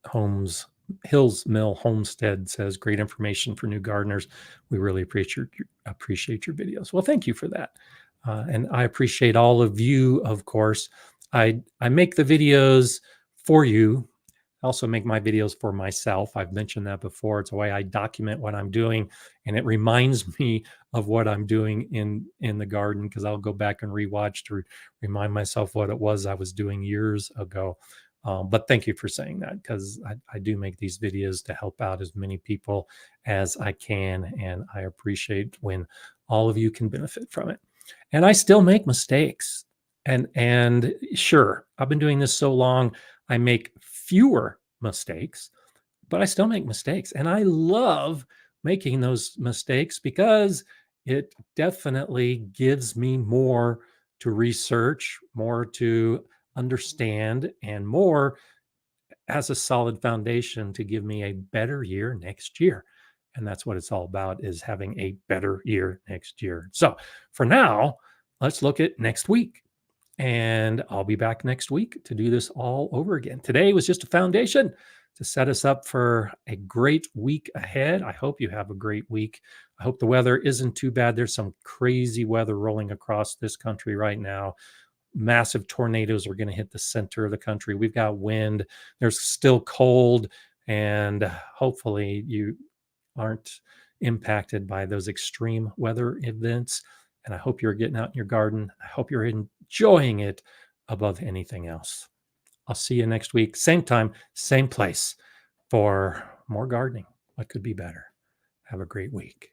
homes Hills Mill Homestead says, great information for new gardeners. We really appreciate your videos. Well, thank you for that. And I appreciate all of you, of course. I make the videos for you. I also make my videos for myself. I've mentioned that before. It's a way I document what I'm doing, and it reminds me of what I'm doing in the garden, because I'll go back and rewatch to remind myself what it was I was doing years ago. But thank you for saying that, because I do make these videos to help out as many people as I can, and I appreciate when all of you can benefit from it. And I still make mistakes. And sure, I've been doing this so long, I make fewer mistakes, but I still make mistakes. And I love making those mistakes because it definitely gives me more to research, more to understand, and more as a solid foundation to give me a better year next year. And that's what it's all about, is having a better year next year. So for now, let's look at next week. And I'll be back next week to do this all over again. Today was just a foundation to set us up for a great week ahead. I hope you have a great week. I hope the weather isn't too bad. There's some crazy weather rolling across this country right now. Massive tornadoes are going to hit the center of the country. We've got wind. There's still cold. And hopefully you aren't impacted by those extreme weather events. And I hope you're getting out in your garden. I hope you're enjoying it above anything else. I'll see you next week, same time, same place, for more gardening. What could be better? Have a great week.